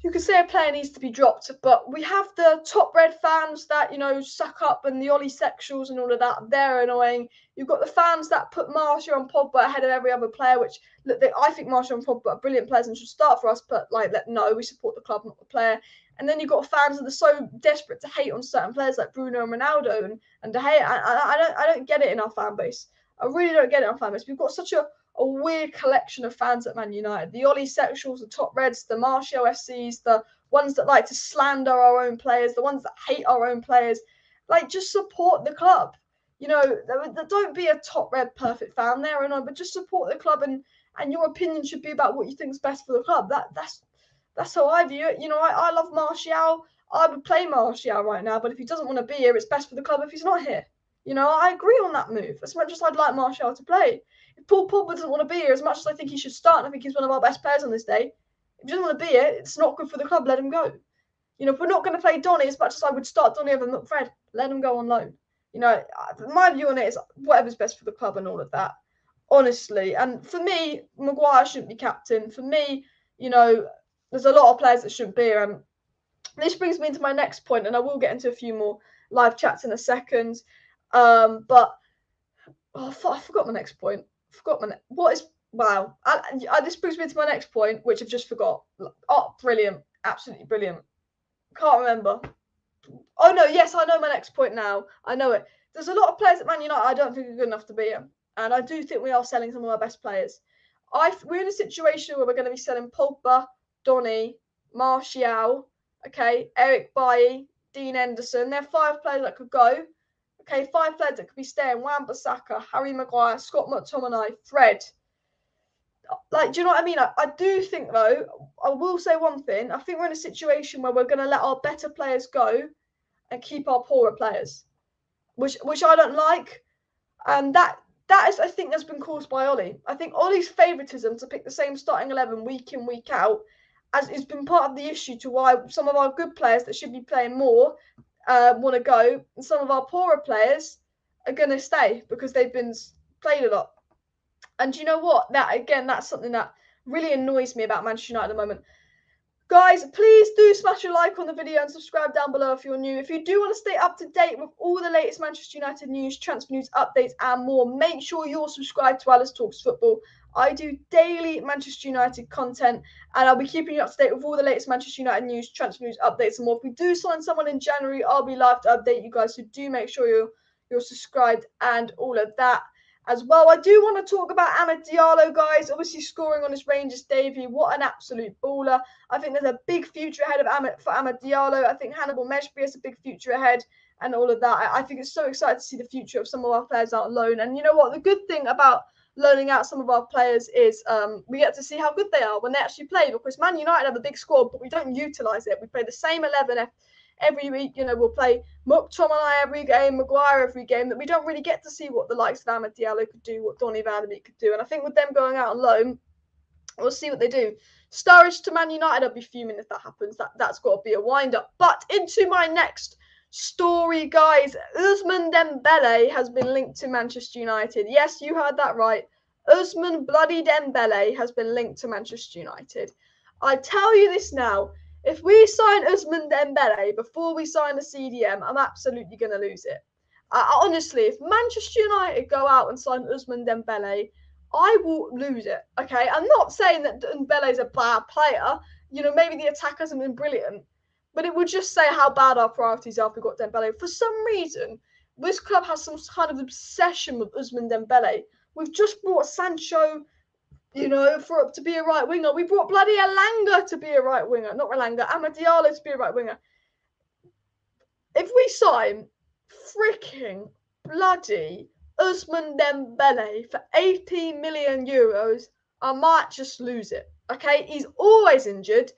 you can say a player needs to be dropped, but we have the top red fans that, you know, suck up and the Ollie sexuals and all of that. They're annoying. You've got the fans that put Martial and Pogba ahead of every other player, which look, I think Martial and Pogba are brilliant players and should start for us, but no, we support the club, not the player. And then you've got fans that are so desperate to hate on certain players like Bruno and Ronaldo and De Gea. I don't get it in our fan base. I really don't get it in our fan base. We've got such a weird collection of fans at Man United. The Ollie sexuals, the top reds, the Martial FCs, the ones that like to slander our own players, the ones that hate our own players. Like, just support the club. You know, don't be a top red perfect fan there and on, but just support the club, and your opinion should be about what you think is best for the club. That's how I view it. You know, I love Martial. I would play Martial right now, but if he doesn't want to be here, it's best for the club if he's not here. You know, I agree on that move. As much as I'd like Martial to play. If Paul Pogba doesn't want to be here, as much as I think he should start, and I think he's one of our best players on this day, if he doesn't want to be here, it's not good for the club, let him go. You know, if we're not going to play Donny, as much as I would start Donny over McFred, let him go on loan. You know, my view on it is whatever's best for the club and all of that, honestly. And for me, Maguire shouldn't be captain. For me, you know, there's a lot of players that shouldn't be here. This brings me into my next point, and I will get into a few more live chats in a second. But I forgot my next point. This brings me to my next point, which I've just forgot. Oh, brilliant. Absolutely brilliant. Can't remember. Oh, no. Yes, I know my next point now. I know it. There's a lot of players at Man United I don't think are good enough to be here. And I do think we are selling some of our best players. We're in a situation where we're going to be selling Pogba, Donny, Martial, okay, Eric Bailly, Dean Henderson. They're 5 players that could go. Okay, 5 players that could be staying. Wan-Bissaka, Harry Maguire, Scott McTominay, Fred. Like, do you know what I mean? I do think, though, I will say one thing. I think we're in a situation where we're going to let our better players go and keep our poorer players, which I don't like. And that is, I think, has been caused by Ollie. I think Ollie's favouritism to pick the same starting 11 week in, week out has been part of the issue to why some of our good players that should be playing more want to go, and some of our poorer players are going to stay because they've been played a lot. And you know what? That's something that really annoys me about Manchester United at the moment. Guys, please do smash a like on the video and subscribe down below if you're new. If you do want to stay up to date with all the latest Manchester United news, transfer news, updates, and more, make sure you're subscribed to Alice Talks Football. I do daily Manchester United content, and I'll be keeping you up to date with all the latest Manchester United news, transfer news, updates, and more. If we do sign someone in January, I'll be live to update you guys. So do make sure you're subscribed and all of that as well. I do want to talk about Amad Diallo, guys. Obviously scoring on his Rangers debut. What an absolute baller. I think there's a big future ahead of Amad Diallo. I think Hannibal Mejbri has a big future ahead and all of that. I think it's so exciting to see the future of some of our players out on loan. And you know what? The good thing about loaning out some of our players is we get to see how good they are when they actually play, because Man United have a big squad, but we don't utilise it. We play the same 11 every week. You know, we'll play McTominay every game, Maguire every game, that we don't really get to see what the likes of Amad Diallo could do, what Donny van de Beek could do. And I think with them going out on loan, we'll see what they do. Sturridge to Man United, I'll be fuming if that happens. That's got to be a wind-up. But into my next story, guys. Ousmane Dembele has been linked to Manchester United. Yes, you heard that right. Ousmane bloody Dembele has been linked to Manchester United. I tell you this now. If we sign Ousmane Dembele before we sign a CDM, I'm absolutely going to lose it. Honestly, if Manchester United go out and sign Ousmane Dembele, I will lose it, okay? I'm not saying that Dembele's a bad player. You know, maybe the attack hasn't been brilliant, but it would just say how bad our priorities are if we got Dembele. For some reason, this club has some kind of obsession with Ousmane Dembele. We've just brought Sancho, you know, to be a right winger. We brought bloody Elanga to be a right winger. Not Elanga, Amad Diallo to be a right winger. If we sign freaking bloody Ousmane Dembele for 18 million euros, I might just lose it. Okay, he's always injured.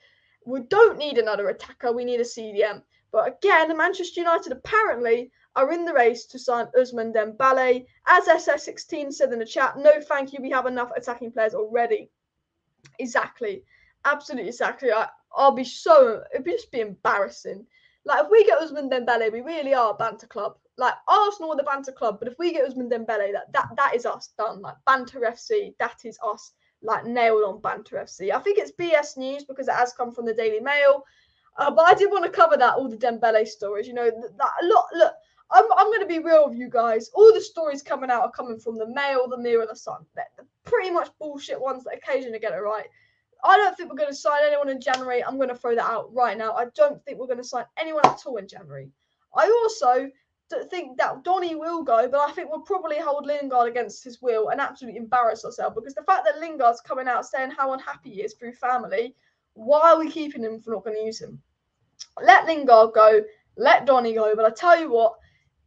We don't need another attacker. We need a CDM. But again, Manchester United apparently are in the race to sign Ousmane Dembele. As SS16 said in the chat, no thank you. We have enough attacking players already. Exactly. Absolutely exactly. I'll be so... It'd just be embarrassing. Like, if we get Ousmane Dembele, we really are a banter club. Like, Arsenal are the banter club, but if we get Ousmane Dembele, that is us done. Like, Banter FC, that is us, like, nailed on Banter FC. I think it's BS News because it has come from the Daily Mail. But I did want to cover that, all the Dembele stories. You know, look, I'm going to be real with you guys. All the stories coming out are coming from the Mail, the Mirror, the Sun. They're pretty much bullshit ones that occasionally get it right. I don't think we're going to sign anyone in January. I'm going to throw that out right now. I don't think we're going to sign anyone at all in January. I also think that Donny will go, but I think we'll probably hold Lingard against his will and absolutely embarrass ourselves, because the fact that Lingard's coming out saying how unhappy he is through family, why are we keeping him if we're not going to use him? Let Lingard go, let Donny go, but I tell you what,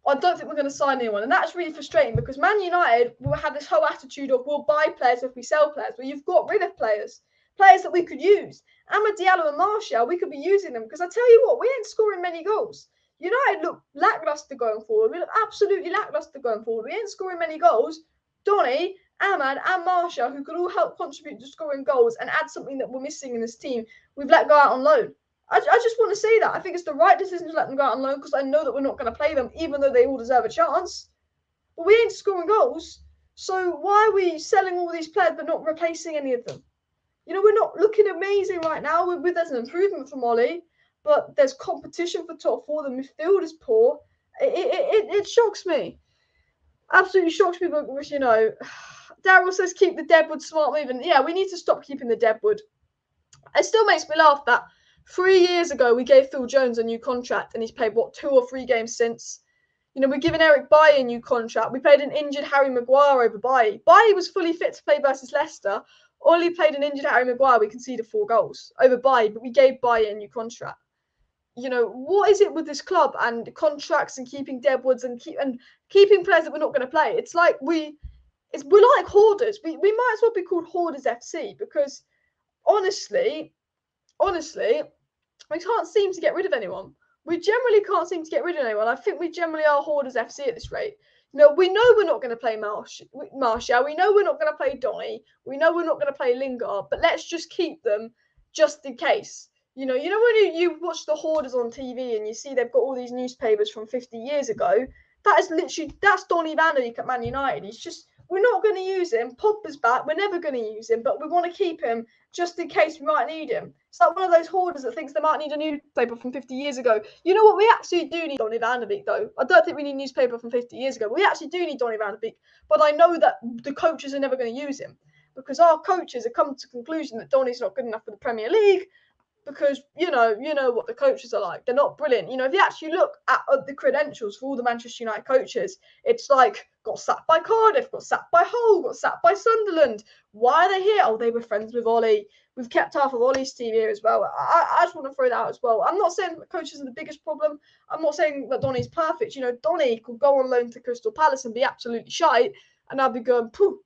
I don't think we're going to sign anyone. And that's really frustrating, because Man United will have this whole attitude of we'll buy players if we sell players, but you've got rid of players that we could use. Amad Diallo and Martial, we could be using them, because I tell you what, we ain't scoring many goals. United look lacklustre going forward. We look absolutely lacklustre going forward. We ain't scoring many goals. Donny, Amad and Martial, who could all help contribute to scoring goals and add something that we're missing in this team, we've let go out on loan. I just want to say that. I think it's the right decision to let them go out on loan, because I know that we're not going to play them, even though they all deserve a chance. But we ain't scoring goals. So why are we selling all these players but not replacing any of them? You know, we're not looking amazing right now. There's an improvement from Ollie, but there's competition for top four. The midfield is poor. It shocks me. Absolutely shocks me. But, you know, Daryl says keep the Deadwood smart move. And yeah, we need to stop keeping the Deadwood. It still makes me laugh that 3 years ago we gave Phil Jones a new contract and he's played, what, 2 or 3 games since? You know, we're giving Eric Bailly a new contract. We played an injured Harry Maguire over Bailly. Bailly was fully fit to play versus Leicester. Ollie played an injured Harry Maguire. We conceded 4 goals over Bailly, but we gave Bailly a new contract. You know, what is it with this club and contracts and keeping Deadwoods and keeping players that we're not going to play? It's like we're like hoarders. We might as well be called Hoarders FC, because honestly, we can't seem to get rid of anyone. We generally can't seem to get rid of anyone. I think we generally are Hoarders FC at this rate. You know, we know we're not going to play Martial. We know we're not going to play Donny. We know we're not going to play Lingard. But let's just keep them just in case. You know when you watch the Hoarders on TV and you see they've got all these newspapers from 50 years ago, that's Donny van de Beek at Man United. He's just, we're not going to use him. Pogba's back. We're never going to use him, but we want to keep him just in case we might need him. It's like one of those hoarders that thinks they might need a newspaper from 50 years ago. You know what? We actually do need Donny van de Beek, though. I don't think we need a newspaper from 50 years ago. We actually do need Donny van de Beek, but I know that the coaches are never going to use him, because our coaches have come to the conclusion that Donny's not good enough for the Premier League. Because, you know what the coaches are like. They're not brilliant. You know, if you actually look at the credentials for all the Manchester United coaches, it's like, got sacked by Cardiff, got sacked by Hull, got sacked by Sunderland. Why are they here? Oh, they were friends with Ollie. We've kept half of Ollie's team here as well. I just want to throw that out as well. I'm not saying that coaches are the biggest problem. I'm not saying that Donny's perfect. You know, Donny could go on loan to Crystal Palace and be absolutely shite, and I'd be going, pooh,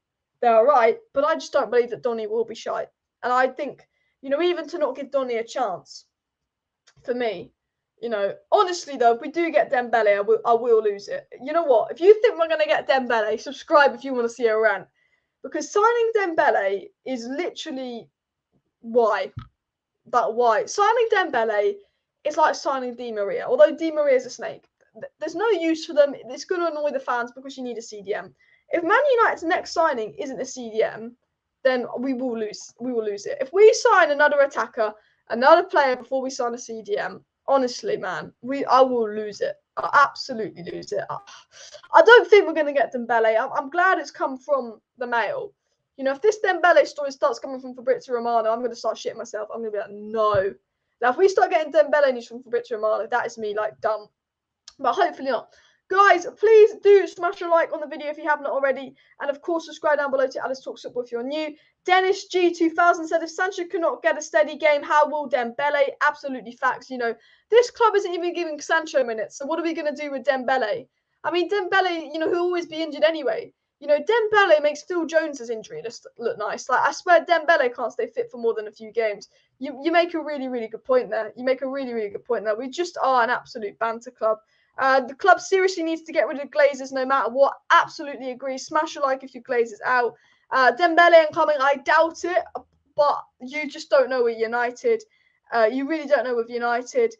they're all right, but I just don't believe that Donny will be shite. And I think, you know, even to not give Donny a chance, for me, you know, honestly though, if we do get Dembele, I will lose it. You know what? If you think we're going to get Dembele, subscribe if you want to see a rant. Because signing Dembele is literally why. Signing Dembele is like signing Di Maria. Although Di Maria is a snake. There's no use for them. It's going to annoy the fans because you need a CDM. If Man United's next signing isn't a CDM, then we will lose. We will lose it. If we sign another attacker, another player before we sign a CDM, honestly, man, I will lose it. I'll absolutely lose it. I don't think we're going to get Dembele. I'm glad it's come from the Mail. You know, if this Dembele story starts coming from Fabrizio Romano, I'm going to start shitting myself. I'm going to be like, no. Now, if we start getting Dembele news from Fabrizio Romano, that is me, like, dumb. But hopefully not. Guys, please do smash a like on the video if you haven't already. And, of course, subscribe down below to Alice Talks Football if you're new. Dennis G2000 said, if Sancho cannot get a steady game, how will Dembele? Absolutely facts. You know, this club isn't even giving Sancho minutes. So what are we going to do with Dembele? I mean, Dembele, you know, he'll always be injured anyway. You know, Dembele makes Phil Jones's injury just look nice. Like, I swear Dembele can't stay fit for more than a few games. You make a really, really good point there. You make a really, really good point there. We just are an absolute banter club. The club seriously needs to get rid of Glazers no matter what. Absolutely agree. Smash a like if your Glazers out. Dembele incoming, I doubt it, but you just don't know with United. You really don't know with United.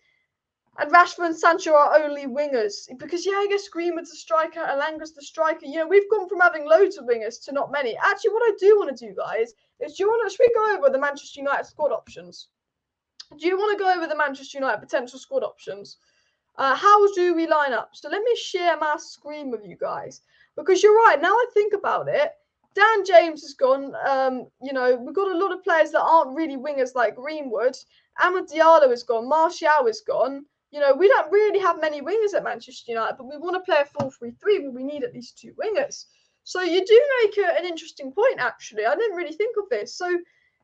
And Rashford and Sancho are only wingers. Because, yeah, I guess Greenwood's the striker, Elanga's the striker. You know, we've gone from having loads of wingers to not many. Actually, what I do want to do, guys, is should we go over the Manchester United squad options? Do you want to go over the Manchester United potential squad options? How do we line up? So let me share my screen with you guys. Because you're right, now I think about it, Dan James has gone. You know, we've got a lot of players that aren't really wingers like Greenwood. Amad Diallo is gone. Martial is gone. You know, we don't really have many wingers at Manchester United, but we want to play a 4-3-3 where we need at least 2 wingers. So you do make an interesting point, actually. I didn't really think of this. So,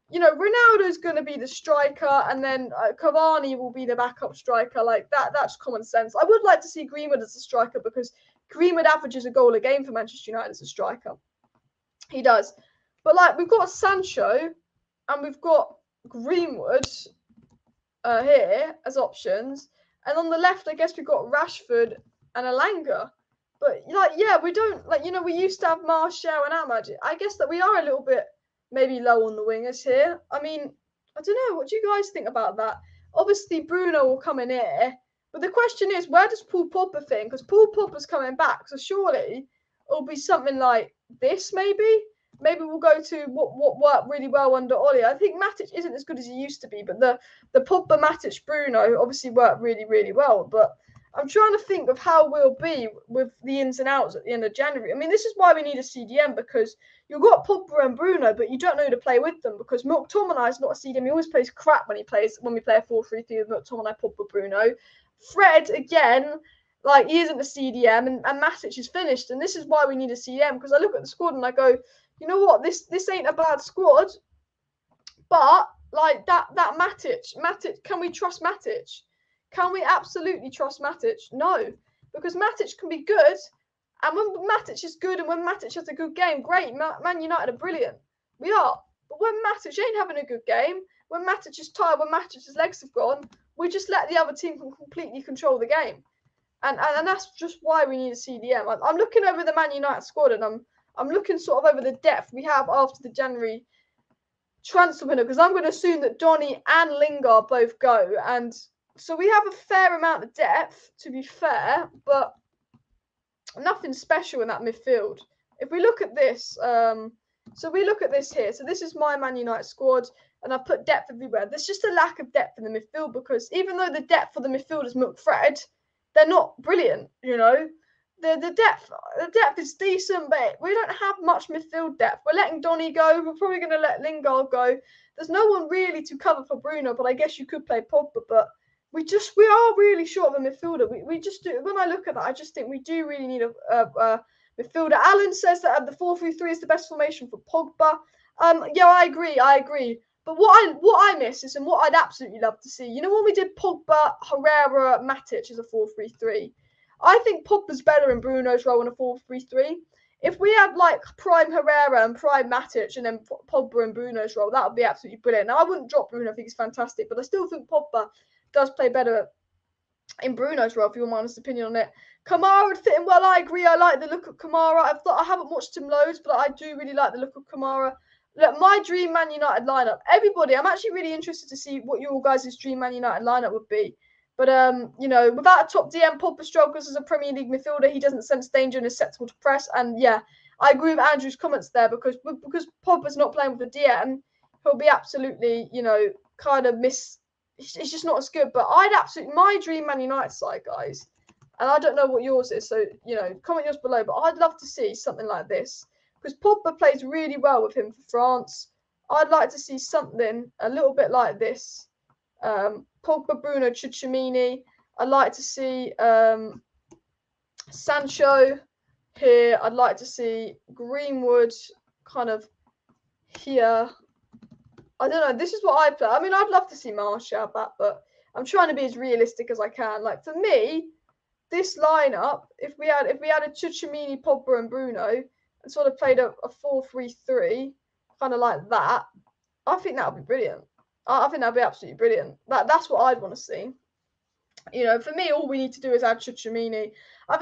you know, Ronaldo's going to be the striker, and then Cavani will be the backup striker. Like, that's common sense. I would like to see Greenwood as a striker because Greenwood averages a goal a game for Manchester United as a striker. He does. But, like, we've got Sancho and we've got Greenwood here as options. And on the left, I guess we've got Rashford and Elanga. But, like, yeah, we don't, like, you know, we used to have Martial and Amad. I guess that we are a little bit maybe low on the wingers here. I mean, I don't know. What do you guys think about that? Obviously, Bruno will come in here. But the question is, where does Paul Pogba fit in? Because Paul Pogba's coming back. So surely it'll be something like this, maybe? Maybe we'll go to what worked really well under Oli. I think Matic isn't as good as he used to be, but the Pogba, Matic, Bruno obviously worked really, really well. But I'm trying to think of how we'll be with the ins and outs at the end of January. I mean, this is why we need a CDM, because you've got Pogba and Bruno, but you don't know who to play with them, because McTominay is not a CDM. He always plays crap when we play a 4-3-3 with McTominay, Pogba, Bruno. Fred, again, like, he isn't a CDM, and Matic is finished. And this is why we need a CDM, because I look at the squad and I go, you know what, this ain't a bad squad, but like that Matic, can we trust Matic? Can we absolutely trust Matic? No, because Matic can be good, and when Matic is good and when Matic has a good game, great, Man United are brilliant. We are. But when Matic ain't having a good game, when Matic is tired, when Matic's legs have gone, we just let the other team completely control the game. And that's just why we need a CDM. I'm looking over the Man United squad, and I'm looking sort of over the depth we have after the January transfer window, because I'm going to assume that Donny and Lingard both go. And so we have a fair amount of depth, to be fair, but nothing special in that midfield. If we look at this, so we look at this here. So this is my Man United squad, and I've put depth everywhere. There's just a lack of depth in the midfield, because even though the depth for the midfield is Fred, they're not brilliant, you know. The depth is decent, but we don't have much midfield depth. We're letting Donny go. We're probably going to let Lingard go. There's no one really to cover for Bruno, but I guess you could play Pogba. But we are really short of a midfielder. We just do. When I look at that, I just think we do really need a midfielder. Alan says that the 4-3-3 is the best formation for Pogba. Yeah, I agree. But what I miss is, and what I'd absolutely love to see, you know, when we did Pogba, Herrera, Matic as a 4-3-3. I think Pogba's better in Bruno's role in a 4-3-3. if we had like prime Herrera and prime Matic and then Pogba and Bruno's role, that would be absolutely brilliant. Now I wouldn't drop Bruno, I think he's fantastic, but I still think Pogba does play better in Bruno's role, if you want my honest opinion on it. Kamara would fit in well, I agree. I like the look of Kamara. I haven't watched him loads, but I do really like the look of Kamara. Look, my dream Man United lineup. Everybody, I'm actually really interested to see what your guys' dream Man United lineup would be. But you know, without a top DM, Pogba struggles as a Premier League midfielder. He doesn't sense danger and is susceptible to press. And yeah, I agree with Andrew's comments there because Pogba's not playing with the DM, he'll be absolutely, you know, kind of it's just not as good. But my dream Man United side, guys, and I don't know what yours is, so, you know, comment yours below, but I'd love to see something like this because Pogba plays really well with him for France. I'd like to see something a little bit like this. Pogba, Bruno, Tchouaméni. I'd like to see Sancho here. I'd like to see Greenwood kind of here. I don't know. This is what I play. I mean, I'd love to see Martial back, but I'm trying to be as realistic as I can. Like, for me, this lineup, if we had a Tchouaméni, Pogba, and Bruno, and sort of played a 4-3-3, kind of like that, I think that would be brilliant. I think that'd be absolutely brilliant. That's what I'd want to see. You know, for me, all we need to do is add Tchouaméni. I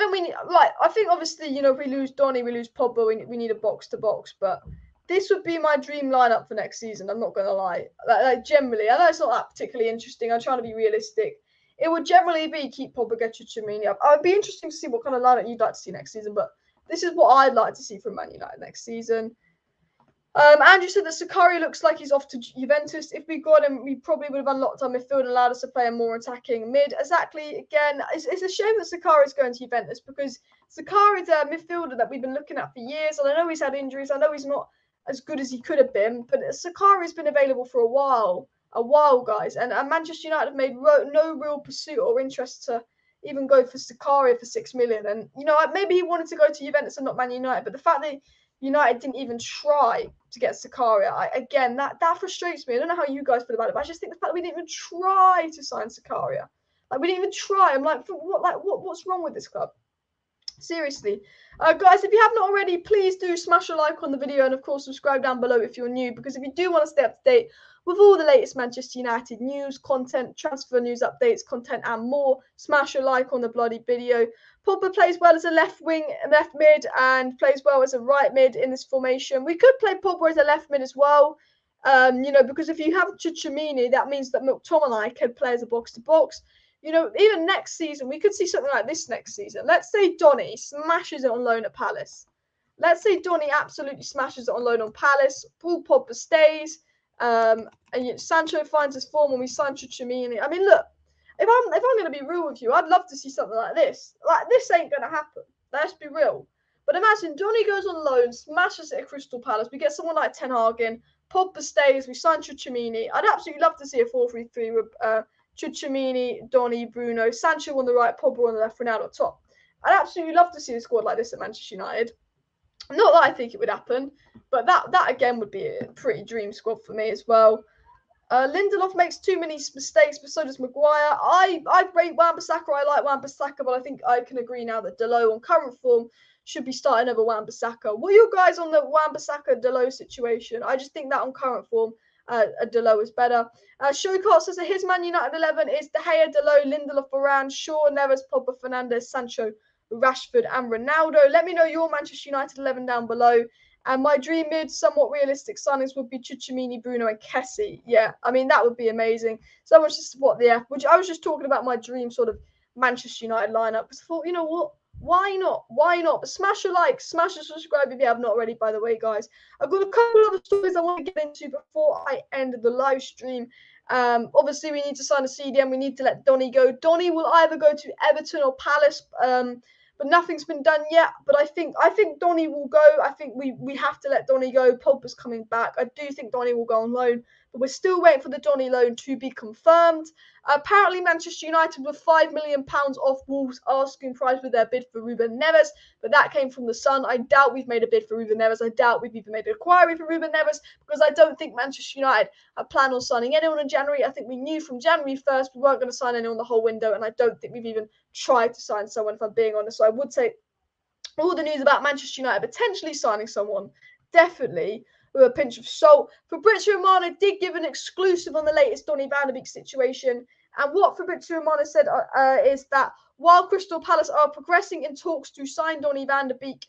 think obviously, you know, if we lose Donny, we lose Pogba, we need a box to box, but this would be my dream lineup for next season. I'm not gonna lie. Like generally, I know it's not that particularly interesting. I'm trying to be realistic. It would generally be keep Pogba, get Tchouaméni up. I'd be interesting to see what kind of lineup you'd like to see next season, but this is what I'd like to see from Man United next season. Andrew said that Zakaria looks like he's off to Juventus. If we got him, we probably would have unlocked our midfield and allowed us to play a more attacking mid. Exactly. Again, it's a shame that Zakaria is going to Juventus because Zakaria is a midfielder that we've been looking at for years. And I know he's had injuries. I know he's not as good as he could have been. But Zakaria has been available for a while, guys. And Manchester United have made no real pursuit or interest to even go for Zakaria for $6 million. And, you know, maybe he wanted to go to Juventus and not Man United. But the fact that United didn't even try to get Zakaria, again, that frustrates me. I don't know how you guys feel about it, but I just think the fact that we didn't even try to sign Zakaria, like we didn't even try. I'm like, what's wrong with this club? Seriously, guys, if you have not already, please do smash a like on the video and of course subscribe down below if you're new, because if you do want to stay up to date with all the latest Manchester United news, content, transfer news updates, content and more, smash a like on the bloody video. Pogba plays well as a left wing, left mid, and plays well as a right mid in this formation. We could play Pogba as a left mid as well, you know, because if you have Tchouaméni, that means that McTominay can play as a box-to-box. You know, even next season, we could see something like this next season. Let's say Donny smashes it on loan at Palace. Let's say Donny absolutely smashes it on loan on Palace. Paul Pogba stays, and Sancho finds his form when we sign Tchouaméni. I mean, look. If I'm going to be real with you, I'd love to see something like this. Like, this ain't going to happen. Let's be real. But imagine Donny goes on loan, smashes it at Crystal Palace. We get someone like Ten Hag in. Pogba stays. We sign Tchouaméni. I'd absolutely love to see a 4-3-3 with Tchouaméni, Donny, Bruno, Sancho on the right, Pogba on the left, Ronaldo top. I'd absolutely love to see a squad like this at Manchester United. Not that I think it would happen, but that again would be a pretty dream squad for me as well. Lindelof makes too many mistakes, but so does Maguire. I rate Wan-Bissaka. I like Wan-Bissaka, but I think I can agree now that Diallo on current form should be starting over Wan-Bissaka. What are you guys on the Wan-Bissaka-Diallo situation? I just think that on current form, Diallo is better. Showcart says that his Man United 11 is De Gea, Diallo, Lindelof, Varane, Shaw, Neves, Pogba, Fernandes, Sancho, Rashford, and Ronaldo. Let me know your Manchester United 11 down below. And my dream mid, somewhat realistic signings would be Tchouaméni, Bruno, and Kessie. Yeah, I mean, that would be amazing. So much just what the F, which I was just talking about my dream sort of Manchester United lineup. Because I thought, you know what? Why not? Why not? But smash a like, smash a subscribe if you have not already, by the way, guys. I've got a couple of other stories I want to get into before I end the live stream. Obviously, we need to sign a CDM. We need to let Donny go. Donny will either go to Everton or Palace. But nothing's been done yet. But I think Donny will go. I think we have to let Donny go. Pogba's coming back. I do think Donny will go on loan. But we're still waiting for the Donny loan to be confirmed. Apparently, Manchester United were £5 million off Wolves' asking price with their bid for RUEBEN NEVES. But that came from the Sun. I doubt we've made a bid for RUEBEN NEVES. I doubt we've even made an inquiry for RUEBEN NEVES. Because I don't think Manchester United have planned on signing anyone in January. I think we knew from January 1st we weren't going to sign anyone the whole window. And I don't think we've even tried to sign someone, if I'm being honest. So I would say all the news about Manchester United potentially signing someone, definitely with a pinch of salt. Fabrizio Romano did give an exclusive on the latest Donny van de Beek situation, and what Fabrizio Romano said is that while Crystal Palace are progressing in talks to sign Donny van de Beek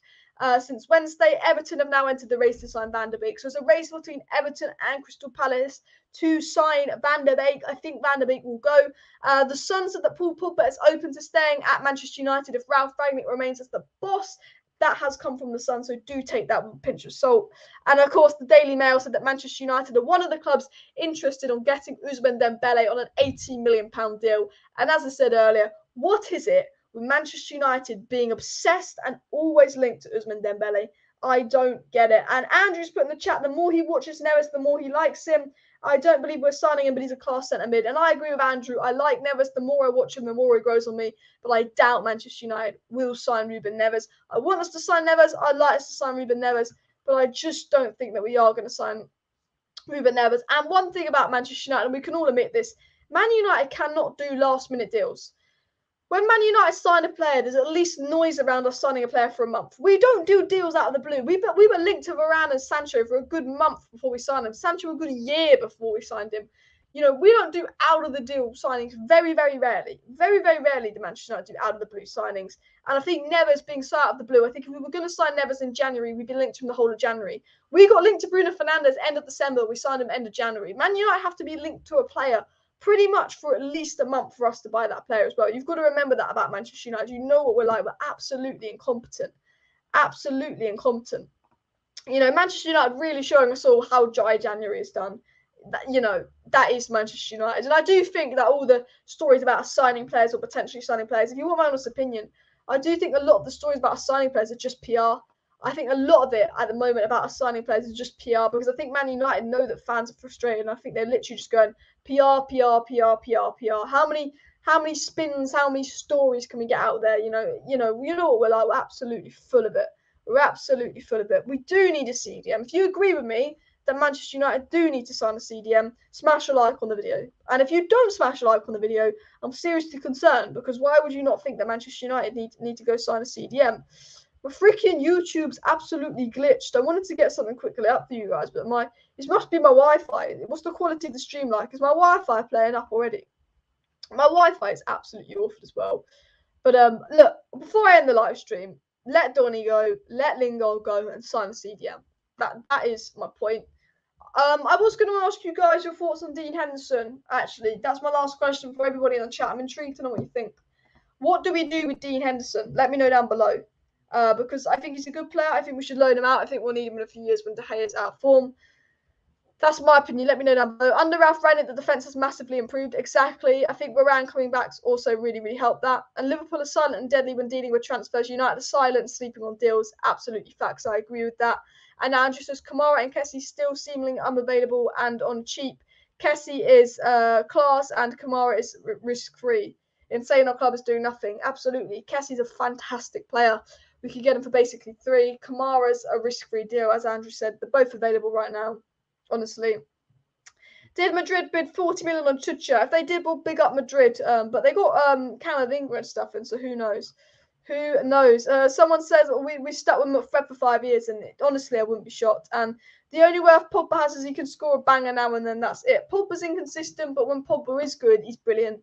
since Wednesday, Everton have now entered the race to sign Van de Beek. So it's a race between Everton and Crystal Palace to sign Van de Beek. I think Van de Beek will go. The Sun said that Paul Pogba is open to staying at Manchester United if Ralf Rangnick remains as the boss. That has come from the Sun, so do take that with a pinch of salt. And of course, the Daily Mail said that Manchester United are one of the clubs interested on getting Ousmane Dembele on an £80 million deal. And as I said earlier, what is it with Manchester United being obsessed and always linked to Ousmane Dembele? I don't get it. And Andrew's put in the chat, the more he watches Neves, the more he likes him. I don't believe we're signing him, but he's a class centre mid. And I agree with Andrew. I like Neves. The more I watch him, the more he grows on me. But I doubt Manchester United will sign RUEBEN Neves. I want us to sign Neves. I'd like us to sign RUEBEN Neves. But I just don't think that we are going to sign RUEBEN Neves. And one thing about Manchester United, and we can all admit this, Man United cannot do last-minute deals. When Man United sign a player, there's at least noise around us signing a player for a month. We don't do deals out of the blue. We were linked to Varane and Sancho for a good month before we signed him. Sancho a good year before we signed him. You know, we don't do out of the deal signings very, very rarely. Very, very rarely do Manchester United do out of the blue signings. And I think Neves being signed out of the blue, I think if we were going to sign Neves in January, we'd be linked to him the whole of January. We got linked to Bruno Fernandes end of December. We signed him end of January. Man United have to be linked to a player pretty much for at least a month for us to buy that player as well. You've got to remember that about Manchester United. You know what we're like. We're absolutely incompetent. Absolutely incompetent. You know, Manchester United really showing us all how dry January is done. You know, that is Manchester United. And I do think that all the stories about us signing players or potentially signing players, if you want my honest opinion, I do think a lot of the stories about us signing players are just PR. I think a lot of it at the moment about us signing players is just PR, because I think Man United know that fans are frustrated, and I think they're literally just going PR, PR, PR, PR, PR. How many spins, how many stories can we get out there? You know what we're like. We're absolutely full of it. We're absolutely full of it. We do need a CDM. If you agree with me that Manchester United do need to sign a CDM, smash a like on the video. And if you don't smash a like on the video, I'm seriously concerned, because why would you not think that Manchester United need to go sign a CDM? My freaking YouTube's absolutely glitched. I wanted to get something quickly up for you guys, but it must be my Wi-Fi. What's the quality of the stream like? Is my Wi-Fi playing up already? My Wi-Fi is absolutely awful as well. But look, before I end the live stream, let Donny go, let Lingard go, and sign the CDM. That is my point. I was going to ask you guys your thoughts on Dean Henderson. Actually, that's my last question for everybody in the chat. I'm intrigued to know what you think. What do we do with Dean Henderson? Let me know down below. Because I think he's a good player. I think we should loan him out. I think we'll need him in a few years when De Gea is out of form. That's my opinion. Let me know down below. Under Ralf Rangnick, the defence has massively improved. Exactly. I think Varane coming back's also really, really helped that. And Liverpool are silent and deadly when dealing with transfers. United are silent and sleeping on deals. Absolutely facts. I agree with that. And Andrew says Kamara and Kessie still seemingly unavailable and on cheap. Kessie is class and Kamara is risk-free. Insane, our club is doing nothing. Absolutely. Kessie's a fantastic player. We could get him for basically 3. Kamara's a risk-free deal, as Andrew said. They're both available right now, honestly. Did Madrid bid 40 million on Chucha? If they did, we'll big up Madrid. But they got Camavinga and stuff in, so who knows? Who knows? Someone says we stuck with Fred for 5 years, and honestly, I wouldn't be shocked. And the only worth Pogba has is he can score a banger now and then. That's it. Pogba's inconsistent, but when Pogba is good, he's brilliant.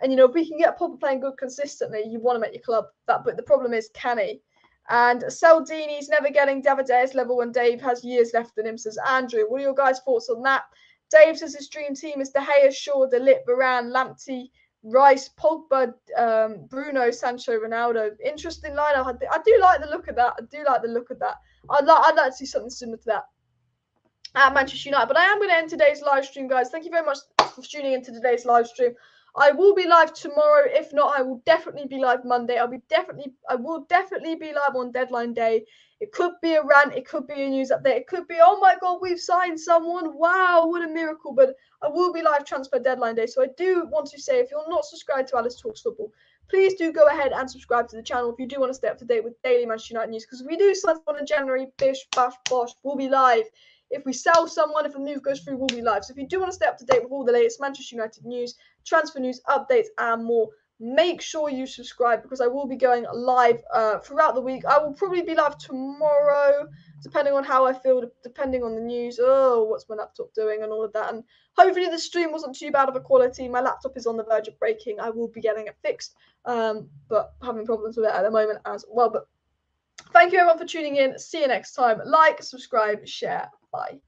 And, you know, if we can get Pogba playing good consistently, you want him at your club. But the problem is, can he? And Saldini's never getting Davide's level when Dave has years left in him, says Andrew. What are your guys' thoughts on that? Dave says his dream team is De Gea, Shaw, De Ligt, Varane, Lamptey, Rice, Pogba, Bruno, Sancho, Ronaldo. Interesting lineup. I do like the look of that. I'd like to see something similar to that at Manchester United. But I am going to end today's live stream, guys. Thank you very much for tuning into today's live stream. I will be live tomorrow. If not, I will definitely be live Monday. I will definitely be live on deadline day. It could be a rant. It could be a news update. It could be, oh my God, we've signed someone. Wow, what a miracle. But I will be live transfer deadline day. So I do want to say, if you're not subscribed to Alice Talks Football, please do go ahead and subscribe to the channel if you do want to stay up to date with daily Manchester United news. Because we do sign on in January, bish, bash, bosh, we'll be live. If we sell someone, if a move goes through, we'll be live. So if you do want to stay up to date with all the latest Manchester United news, transfer news, updates, and more, make sure you subscribe, because I will be going live throughout the week. I will probably be live tomorrow, depending on how I feel, depending on the news. Oh, what's my laptop doing and all of that. And hopefully the stream wasn't too bad of a quality. My laptop is on the verge of breaking. I will be getting it fixed, but having problems with it at the moment as well. But thank you everyone for tuning in. See you next time. Like, subscribe, share. Bye.